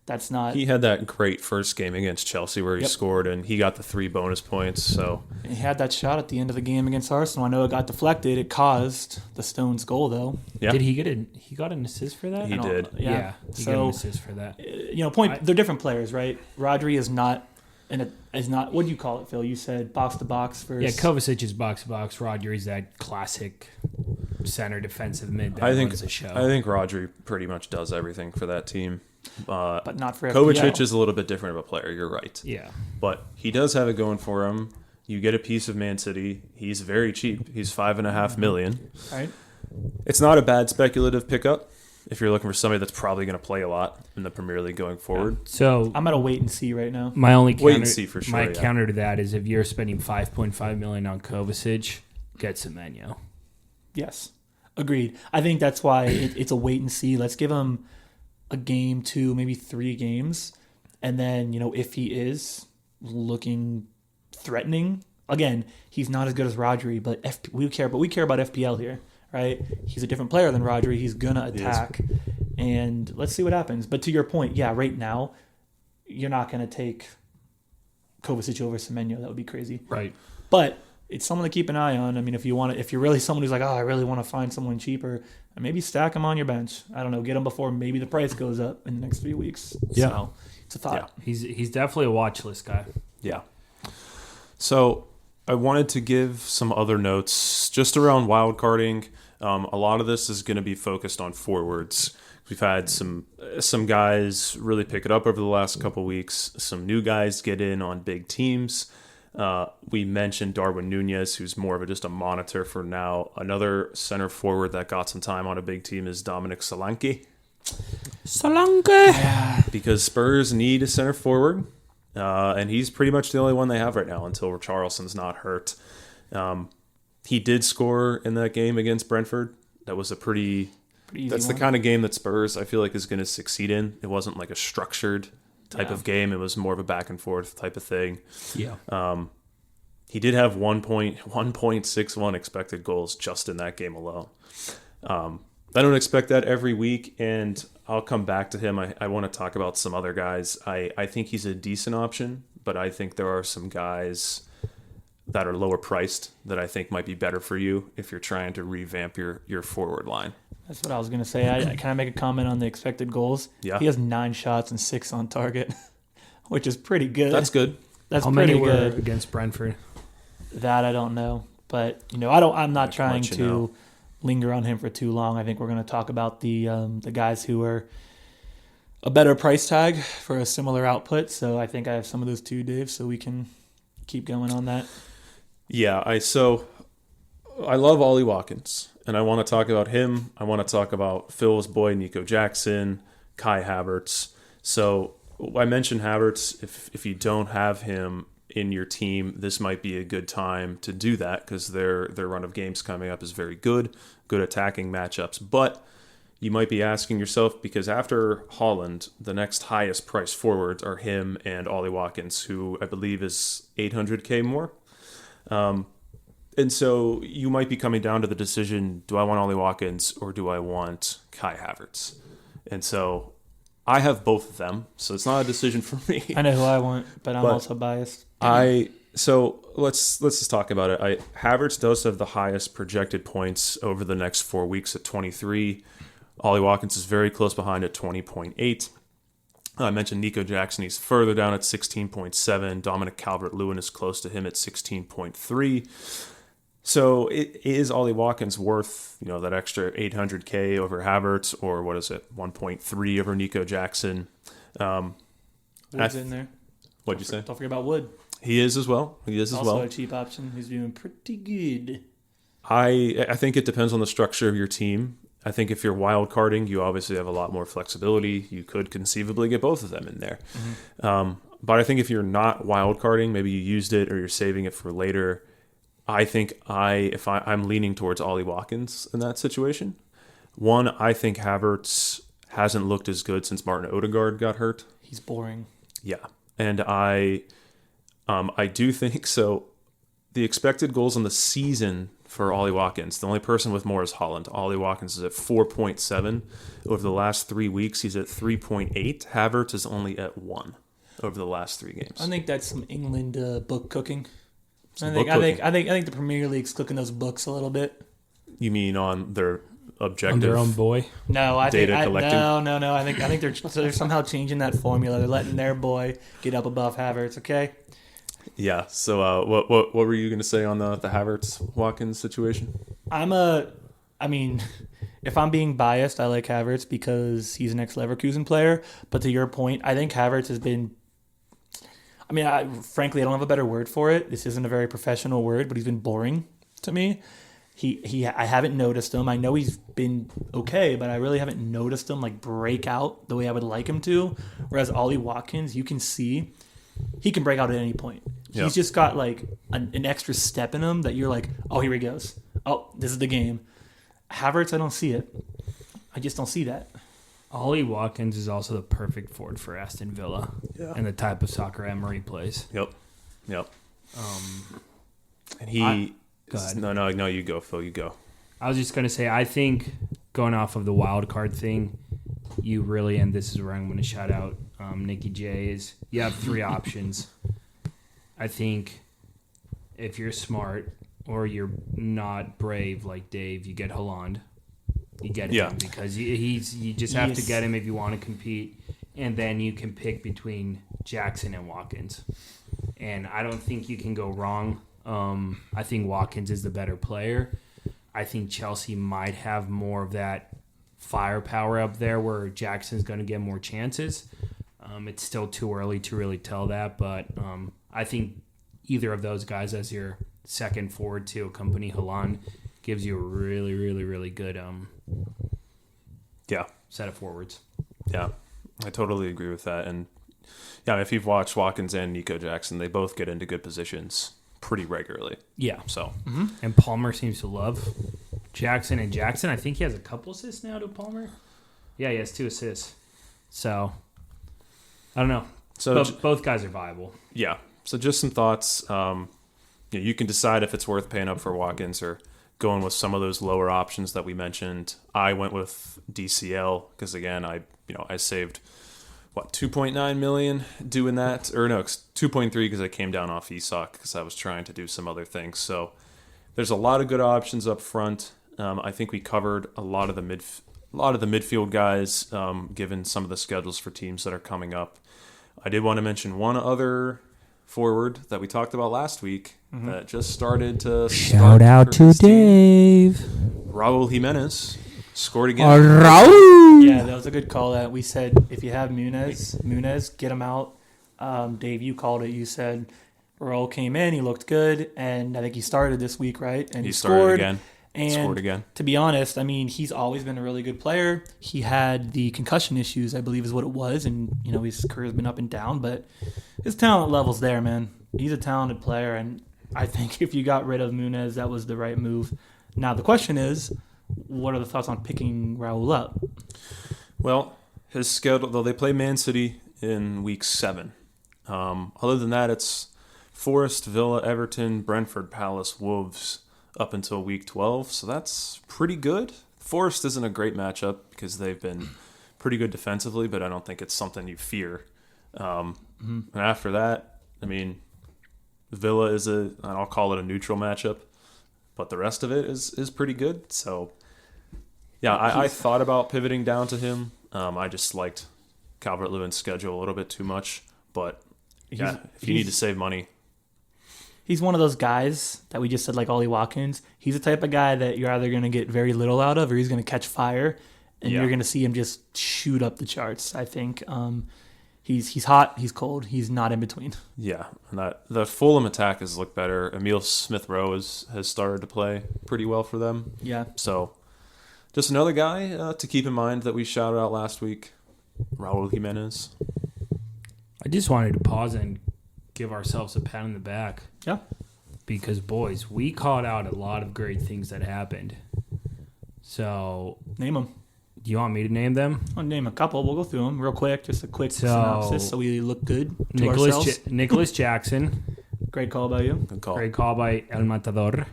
That's not. He had that great first game against Chelsea where he scored and he got the 3 bonus points. So He had that shot at the end of the game against Arsenal. I know it got deflected. It caused the Stones goal, though. yeah, Did he got an assist for that? He did. Yeah, he got an So, assist for that. they're different players, right? Rodri is not, what do you call it, Phil? You said box to box versus. Yeah, Kovacic is box to box. Rodri's that classic center defensive mid that I think runs the show. I think Rodri pretty much does everything for that team. but not for Kovacic FPL. is a little bit different of a player. You're right. Yeah. But he does have it going for him. You get a piece of Man City. He's very cheap. He's $5.5 million. Right? It's not a bad speculative pickup if you're looking for somebody that's probably going to play a lot in the Premier League going forward. So I'm at a wait and see right now. my only counter, Wait and see for sure, my yeah. counter to that is if you're spending 5.5 million on Kovacic, get Semenyo. Yes. Agreed. I think that's why it's a wait and see. Let's give him a game, 2, maybe 3 games. And then, if he is looking threatening, again, he's not as good as Rodri, but we care about FPL here, right? He's a different player than Rodri. He's going to attack. And let's see what happens. But to your point, yeah, right now, you're not going to take Kovacic over Semenyo. That would be crazy. Right. But it's someone to keep an eye on. I mean, if you're really someone who's like, I really want to find someone cheaper, maybe stack him on your bench. I don't know, get him before maybe the price goes up in the next 3 weeks. Yeah. So it's a thought. He's definitely a watch list guy. Yeah. So I wanted to give some other notes just around wildcarding. A lot of this is going to be focused on forwards. We've had some guys really pick it up over the last couple weeks. Some new guys get in on big teams. We mentioned Darwin Nunez, who's more of just a monitor for now. Another center forward that got some time on a big team is Dominic Solanke. Because Spurs need a center forward, and he's pretty much the only one they have right now until Richarlison's not hurt. He did score in that game against Brentford. That was a pretty easy that's one. the kind of game that Spurs, I feel like, is going to succeed in. It wasn't like a structured type of game. It was more of a back and forth type of thing. Yeah. He did have 1.61 expected goals just in that game alone. I don't expect that every week, and I'll come back to him. I want to talk about some other guys. I think he's a decent option, but I think there are some guys that are lower priced that I think might be better for you if you're trying to revamp your forward line. That's what I was going to say. I can I make a comment on the expected goals? Yeah. He has 9 shots and 6 on target, which is pretty good. That's good. That's How pretty many were good. against Brentford? That I don't know, but I'm not trying let you to know. linger on him for too long. I think we're going to talk about the guys who are a better price tag for a similar output. So I think I have some of those too, Dave. So we can keep going on that. Yeah, I love Ollie Watkins, and I want to talk about him. I want to talk about Phil's boy, Nico Jackson, Kai Havertz. So I mentioned Havertz. If you don't have him in your team, this might be a good time to do that because their run of games coming up is very good attacking matchups. But you might be asking yourself, because after Haaland, the next highest price forwards are him and Ollie Watkins, who I believe is 800K more. And so you might be coming down to the decision, do I want Ollie Watkins or do I want Kai Havertz? And so I have both of them, so it's not a decision for me. I know who I want, but I'm But also biased. So let's just talk about it. Havertz does have the highest projected points over the next 4 weeks at 23. Ollie Watkins is very close behind at 20.8. I mentioned Nico Jackson. He's further down at 16.7. Dominic Calvert-Lewin is close to him at 16.3. So is Ollie Watkins worth that extra 800K over Havertz, or what is it, 1.3 over Nico Jackson? Wood's in there. What'd you say? Don't forget about Wood. He is as well. Also a cheap option. He's doing pretty good. I think it depends on the structure of your team. I think if you're wild carding, you obviously have a lot more flexibility. You could conceivably get both of them in there. But I think if you're not wild carding, maybe you used it or you're saving it for later. I think I'm leaning towards Ollie Watkins in that situation. One, I think Havertz hasn't looked as good since Martin Odegaard got hurt. He's boring. Yeah, and I do think so. The expected goals on the season for Ollie Watkins, the only person with more is Haaland. Ollie Watkins is at 4.7. Over the last 3 weeks, he's at 3.8. Havertz is only at 1 over the last 3 games. I think that's some England book cooking. I book think cooking. the Premier League's cooking those books a little bit. You mean on their objective? On their own boy. No, I think Data collecting? no. I think they're somehow changing that formula. They're letting their boy get up above Havertz. Okay. Yeah. So what were you going to say on the Havertz Watkins situation? I mean, if I'm being biased, I like Havertz because he's an ex-Leverkusen player. But to your point, I think Havertz has been. I mean, frankly, I don't have a better word for it. This isn't a very professional word, but he's been boring to me. I haven't noticed him. I know he's been okay, but I really haven't noticed him like break out the way I would like him to. Whereas Ollie Watkins, you can see he can break out at any point. Yeah. He's just got like an extra step in him that you're like, oh, here he goes. Oh, this is the game. Havertz, I don't see it. I just don't see that. Ollie Watkins is also the perfect forward for Aston Villa and the type of soccer Emery plays. Yep. And he. Go ahead. No, you go, Phil. You go. I was just going to say, I think going off of the wild card thing, you really, and this is where I'm going to shout out Nikki J, is you have 3 options. I think if you're smart or you're not brave like Dave, you get Haaland. You get him because you just have to get him if you want to compete. And then you can pick between Jackson and Watkins. And I don't think you can go wrong. I think Watkins is the better player. I think Chelsea might have more of that firepower up there where Jackson's going to get more chances. It's still too early to really tell that, but I think either of those guys as your second forward to accompany Haaland gives you a really, really, really good set of forwards. Yeah, I totally agree with that. And yeah, if you've watched Watkins and Nico Jackson, they both get into good positions pretty regularly. Yeah. So. And Palmer seems to love Jackson. And Jackson, I think he has a couple assists now to Palmer. Yeah, he has 2 assists. So, I don't know. So but both guys are viable. Yeah. So just some thoughts. You can decide if it's worth paying up for Watkins or going with some of those lower options that we mentioned. I went with DCL because, again, I saved, 2.9 million doing that? Or no, 2.3 because I came down off ESOC because I was trying to do some other things. So there's a lot of good options up front. I think we covered a lot of the midfield guys, given some of the schedules for teams that are coming up. I did want to mention one other forward that we talked about last week that just started to Shout out to Dave. Raul Jimenez scored again. Raul! Yeah, that was a good call. That we said if you have Munez, get him out. Dave, you called it. You said Raul came in, he looked good, and I think he started this week, right? And he started scored again. And scored again. To be honest, I mean, he's always been a really good player. He had the concussion issues, I believe is what it was, and his career's been up and down, but his talent level's there, man. He's a talented player, and I think if you got rid of Munez, that was the right move. Now the question is, what are the thoughts on picking Raul up? Well, his schedule, though they play Man City in week 7. Other than that, it's Forest, Villa, Everton, Brentford, Palace, Wolves up until week 12. So that's pretty good. Forest isn't a great matchup because they've been pretty good defensively, but I don't think it's something you fear. And after that, I mean, Villa is I'll call it a neutral matchup, but the rest of it is pretty good. So, yeah, I thought about pivoting down to him. I just liked Calvert-Lewin's schedule a little bit too much. But, yeah, if you need to save money. He's one of those guys that we just said, like Ollie Watkins. He's the type of guy that you're either going to get very little out of or he's going to catch fire, and you're going to see him just shoot up the charts, I think. He's hot, he's cold, he's not in between. Yeah, and the Fulham attack has looked better. Emile Smith-Rowe has started to play pretty well for them. Yeah. So, Just another guy to keep in mind that we shouted out last week, Raul Jimenez. I just wanted to pause and give ourselves a pat on the back. Yeah. Because, boys, we called out a lot of great things that happened. So, Name them. do you want me to name them? I'll name a couple. We'll go through them real quick. Just a quick synopsis so we look good to Nicholas ourselves. Nicholas Jackson. Great call by you. Good call. Great call by El Matador.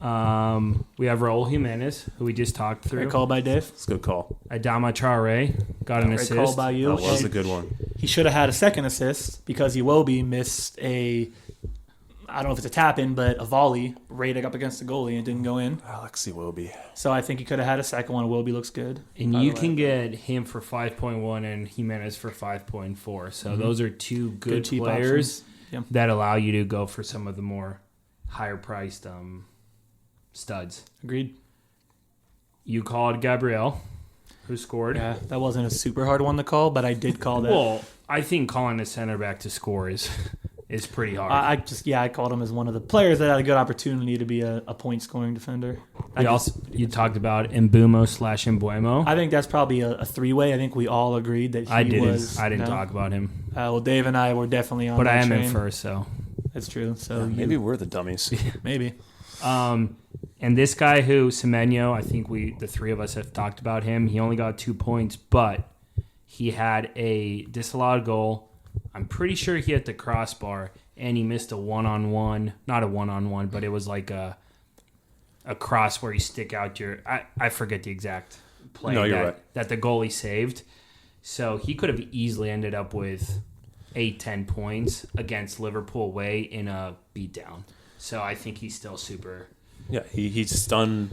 We have Raul Jimenez, who we just talked through. Great call by Dave. It's a good call. Adama Traore got an Great assist. call by you. That was And a good one. he should have had a second assist because Iwobi missed I don't know if it's a tap-in, but a volley right up against the goalie and didn't go in. Alexi Wilby. So I think he could have had a second one. Iwobi looks good. And by you the way. can get him for 5.1 and Jimenez for 5.4. So those are two good cheap players options. Yeah. that allow you to go for some of the more higher-priced studs. Agreed. You called Gabriel, who scored. Yeah, that wasn't a super hard one to call, but I did call that. Well, I think calling a center back to score is pretty hard. I called him as one of the players that had a good opportunity to be a point-scoring defender. You talked about Mbumo/Mbuemo. I think that's probably a three-way. I think we all agreed that he I was. didn't talk about him, Well, Dave and I were definitely on but that I am train. in first, so. That's true. So Maybe we're the dummies. maybe. And this guy who Semenyo, I think the three of us have talked about him. He only got 2 points, but he had a disallowed goal. I'm pretty sure he hit the crossbar, and he missed a one-on-one. Not a one-on-one, but it was like a cross where you stick out your. I forget the exact play you're right. that the goalie saved. So he could have easily ended up with 8-10 points against Liverpool away in a beatdown. So I think he's still super. Yeah, he's been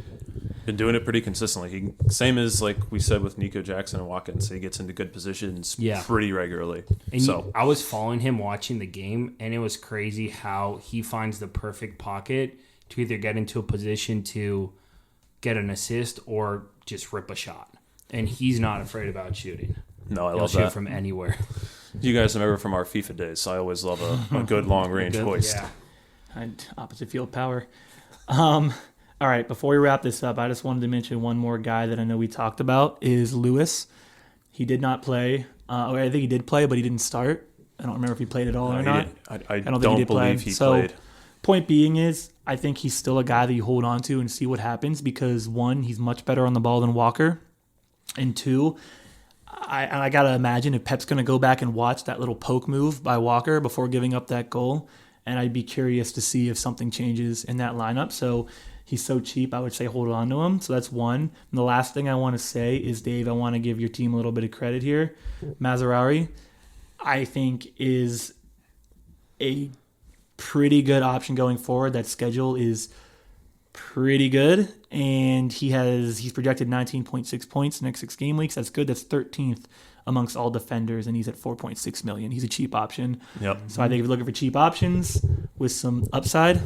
doing it pretty consistently. Same as like we said with Nico Jackson and Watkins, he gets into good positions pretty regularly. And so I was following him watching the game, and it was crazy how he finds the perfect pocket to either get into a position to get an assist or just rip a shot. And he's not afraid about shooting. no, I He'll love shoot that. From anywhere. You guys remember from our FIFA days, so I always love a good long range hoist. Yeah. Opposite field power. All right, before we wrap this up, I just wanted to mention one more guy that I know we talked about is Lewis. He did not play. I think he did play, but he didn't start. I don't remember if he played at all or not. I don't don't think he did believe play. he So, played. Point being is, I think he's still a guy that you hold on to and see what happens because, one, he's much better on the ball than Walker. And two, I got to imagine if Pep's going to go back and watch that little poke move by Walker before giving up that goal. And I'd be curious to see if something changes in that lineup. So he's so cheap, I would say hold on to him. So that's one. And the last thing I want to say is, Dave, I want to give your team a little bit of credit here. Mazarari, I think, is a pretty good option going forward. That schedule is pretty good. And he's projected 19.6 points next 6 game weeks. That's good. That's 13th amongst all defenders, and he's at 4.6 million. He's a cheap option. Yep. So I think if you're looking for cheap options with some upside,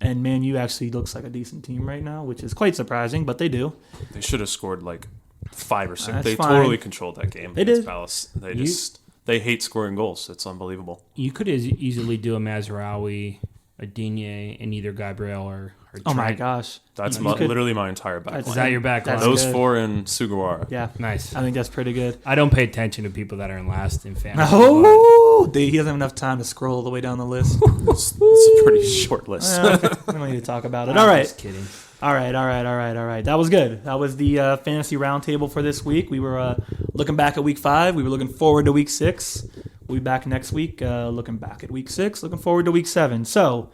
and Man U actually looks like a decent team right now, which is quite surprising, but they do. They should have scored like 5 or 6. That's They fine. totally controlled that game They against did. Palace. They hate scoring goals. It's unbelievable. You could easily do a Mazraoui, a Digne, and either Gabriel or Oh my Trent. gosh. That's You could- literally my entire back That's- Is line. that your back line? That's Those good. 4 and Sugawara. Yeah. Nice. I think that's pretty good. I don't pay attention to people that are in last in fantasy. Oh, dude, he doesn't have enough time to scroll all the way down the list. It's a pretty short list. We don't need to talk about it. I'm All right. Just kidding. All right. That was good. That was the fantasy roundtable for this week. We were looking back at week 5. We were looking forward to week 6. We'll be back next week looking back at week 6, looking forward to week 7. So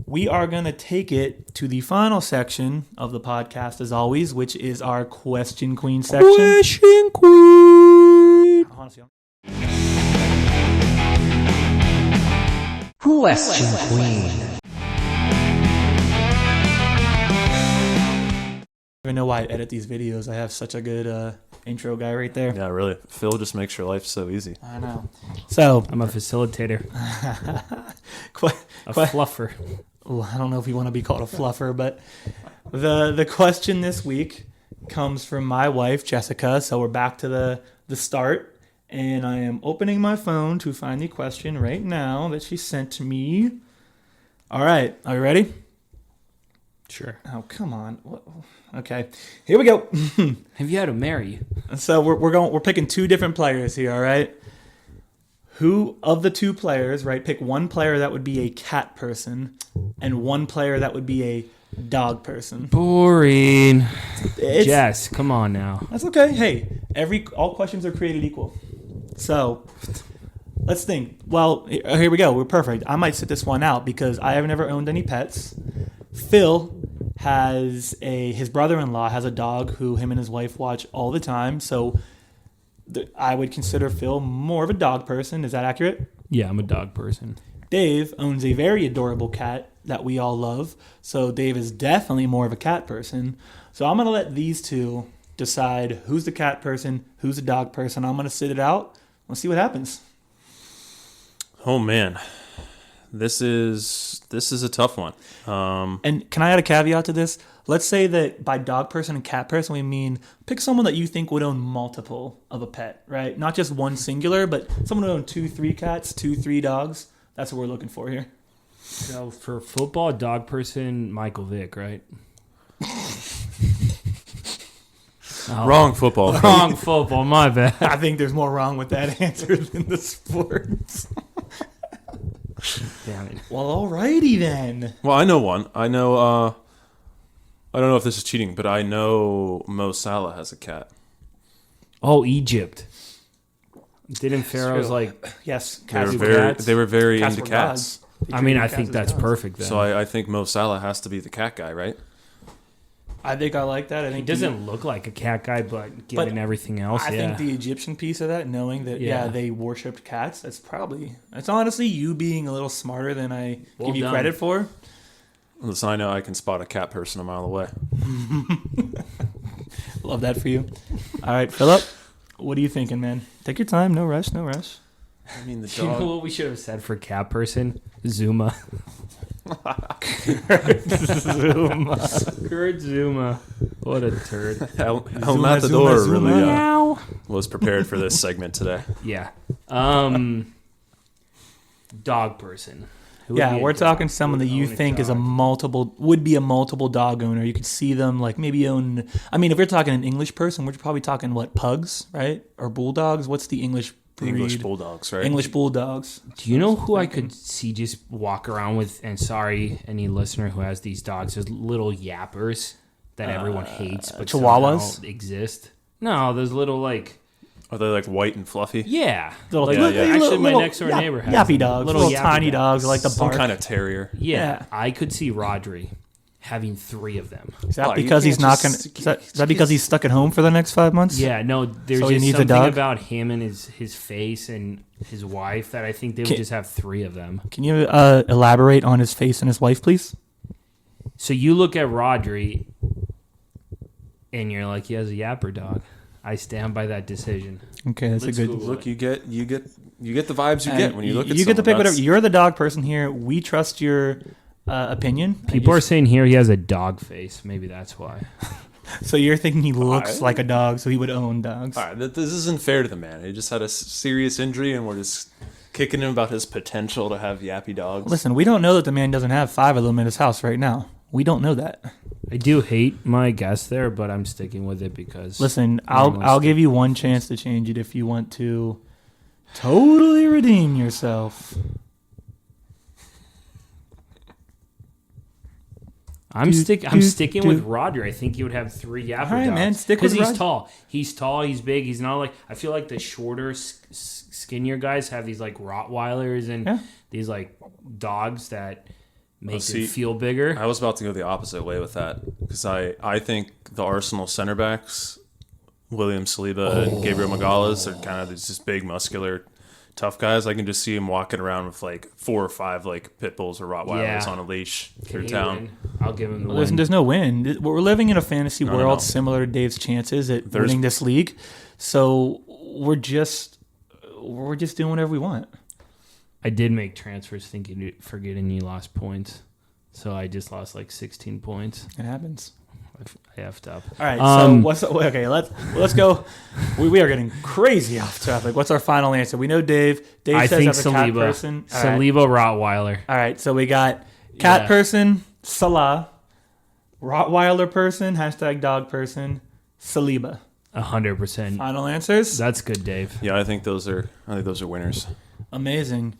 we are going to take it to the final section of the podcast, as always, which is our Question Queen section. Question Queen. Honestly, Question Queen. I don't know why I edit these videos. I have such a good intro guy right there. Yeah, really. Phil just makes your life so easy. I know. So, I'm a facilitator, qu- a qu- fluffer. Well, I don't know if you want to be called a fluffer, but the question this week comes from my wife, Jessica. So we're back to the start, and I am opening my phone to find the question right now that she sent to me. All right, are you ready? Sure. Oh, come on. Okay, here we go. Have you had to marry? So we're picking two different players here. All right. Who of the two players, right? Pick one player that would be a cat person, and one player that would be a dog person. Boring. It's- Jess, come on now. That's okay. Hey, all questions are created equal. So let's think. Well, here we go. We're perfect. I might sit this one out because I have never owned any pets. Phil has his brother-in-law has a dog who him and his wife watch all the time. So I would consider Phil more of a dog person. Is that accurate? Yeah, I'm a dog person. Dave owns a very adorable cat that we all love. So Dave is definitely more of a cat person. So I'm going to let these two decide who's the cat person, who's the dog person. I'm going to sit it out. Let's see what happens. Oh man, this is a tough one. And can I add a caveat to this? Let's say that by dog person and cat person, we mean pick someone that you think would own multiple of a pet, right? Not just one singular, but someone who own 2-3 cats, 2-3 dogs. That's what we're looking for here. So for football, dog person, Michael Vick, right? Wrong football. Wrong football, my bad. I think there's more wrong with that answer than the sports. Damn it. Well, alrighty then. Well, I know one. I know. I don't know if this is cheating, but I know Mo Salah has a cat. Oh, Egypt. Didn't Pharaoh's like... Yes, They cats were were very, cats. they were very Cats into were cats. gods. They I mean, treated I cats think as that's gods. perfect then. So I think Mo Salah has to be the cat guy, right? I think I like that. I He think doesn't look like a cat guy, but given everything else, I yeah. think the Egyptian piece of that, knowing that Yeah. they worshipped cats, that's honestly you being a little smarter than I Well give you done. credit for. Listen, I know I can spot a cat person a mile away. Love that for you. All right, Philip, what are you thinking, man? Take your time. No rush. No rush. I mean, the You know dog. what we should have said for cat person? Zuma. Zuma. Kurt Zuma. What a turd. El Zuma, Matador Zuma, really Meow. was prepared for this segment today. Yeah. Dog person. Who would Yeah, be a we're dog? talking Who someone that would you own think is a dog? would be a multiple dog owner. You could see them like maybe own. I mean, if we're talking an English person, we're probably talking what, pugs, right, or bulldogs? What's the English breed? English bulldogs, right? English bulldogs. Do you know who I could see just walk around with? And sorry, any listener who has these dogs, those little yappers that everyone hates, but Chihuahuas? somehow exist. No, those little like Are they like white and fluffy? yeah. Little, Like, yeah. Actually, my next door neighbor has yappy them. dogs, Little little yappy tiny dogs, like the Some bark. kind of terrier. Yeah, Yeah. I could see Rodri having 3 of them. Is that Why, you because he's can't not gonna? just- Is that because he's stuck at home for the next 5 months? Yeah, no, there's So he just needs a something dog? about him and his face and his wife that I think they would Can- just have 3 of them. Can you elaborate on his face and his wife, please? So you look at Rodri and you're like, he has a yapper dog. I stand by that decision. Okay, that's Let's a good. Google Look, you get the vibes you And get when you look at You get to someone. pick whatever. That's- You're the dog person here. We trust your opinion. People are saying here he has a dog face. Maybe that's why. So you're thinking he looks Alright. like a dog, so he would own dogs. All right, this isn't fair to the man. He just had a serious injury, and we're just kicking him about his potential to have yappy dogs. Listen, we don't know that the man doesn't have 5 of them in his house right now. We don't know that. I do hate my guess there, but I'm sticking with it because Listen, Everyone's I'll give you one chance to change it if you want to totally redeem yourself. I'm sticking do. with Rodri. I think he would have 3 yapper All right, dogs. man, stick with he's Rodri. tall. He's tall. He's big. He's not like I feel like the shorter, skinnier guys have these like Rottweilers and Yeah. these like dogs that make see, them feel bigger. I was about to go the opposite way with that because I think the Arsenal center backs, William Saliba and Gabriel Magalhaes, are kind of these just big, muscular, tough guys. I can just see him walking around with like 4 or 5 like pit bulls or Rottweilers Yeah. on a leash through He town. win. I'll give him the Listen, win. there's no win. We're living in a fantasy No, world no. similar to Dave's chances at There's- winning this league. So we're just doing whatever we want. I did make transfers forgetting you lost points, so I just lost like 16 points. It happens. I effed up. All right. Um, Let's go. We are getting crazy off topic. What's our final answer? We know Dave. Dave I says think that's a cat Saliba. person. All right. Saliba Rottweiler. All right. So we got cat Yeah. person Salah. Rottweiler person, hashtag dog person, Saliba. 100%. Final answers? That's good, Dave. Yeah, I think those are winners. Amazing.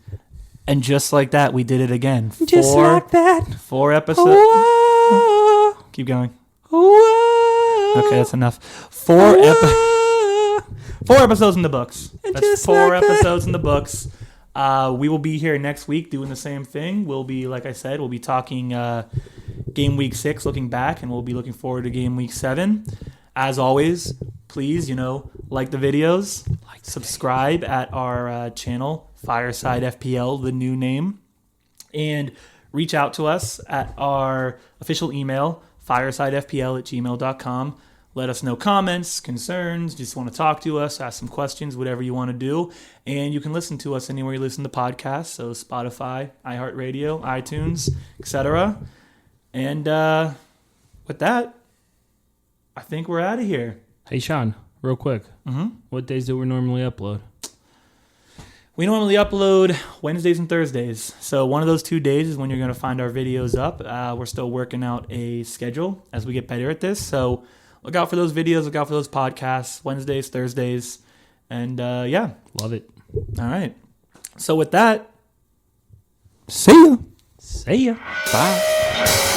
And just like that, we did it again. Just like that. 4 episodes. Whoa. Keep going. Whoa. Okay, that's enough. 4 episodes in the books. That's just 4 like that. episodes in the books. We will be here next week doing the same thing. We'll be, like I said, we'll be talking game week 6, looking back, and we'll be looking forward to game week 7. As always, please, like the videos, subscribe at our channel, Fireside FPL, the new name, and reach out to us at our official email, firesidefpl@gmail.com. Let us know comments, concerns, just want to talk to us, ask some questions, whatever you want to do. And you can listen to us anywhere you listen to podcasts, so Spotify, iHeartRadio, iTunes, etc. And with that, I think we're out of here. Hey, Sean, real quick. What days do we normally upload? We normally upload Wednesdays and Thursdays. So one of those 2 days is when you're going to find our videos up. We're still working out a schedule as we get better at this. So look out for those videos. Look out for those podcasts. Wednesdays, Thursdays. And yeah. Love it. All right. So with that, see ya. See ya. Bye.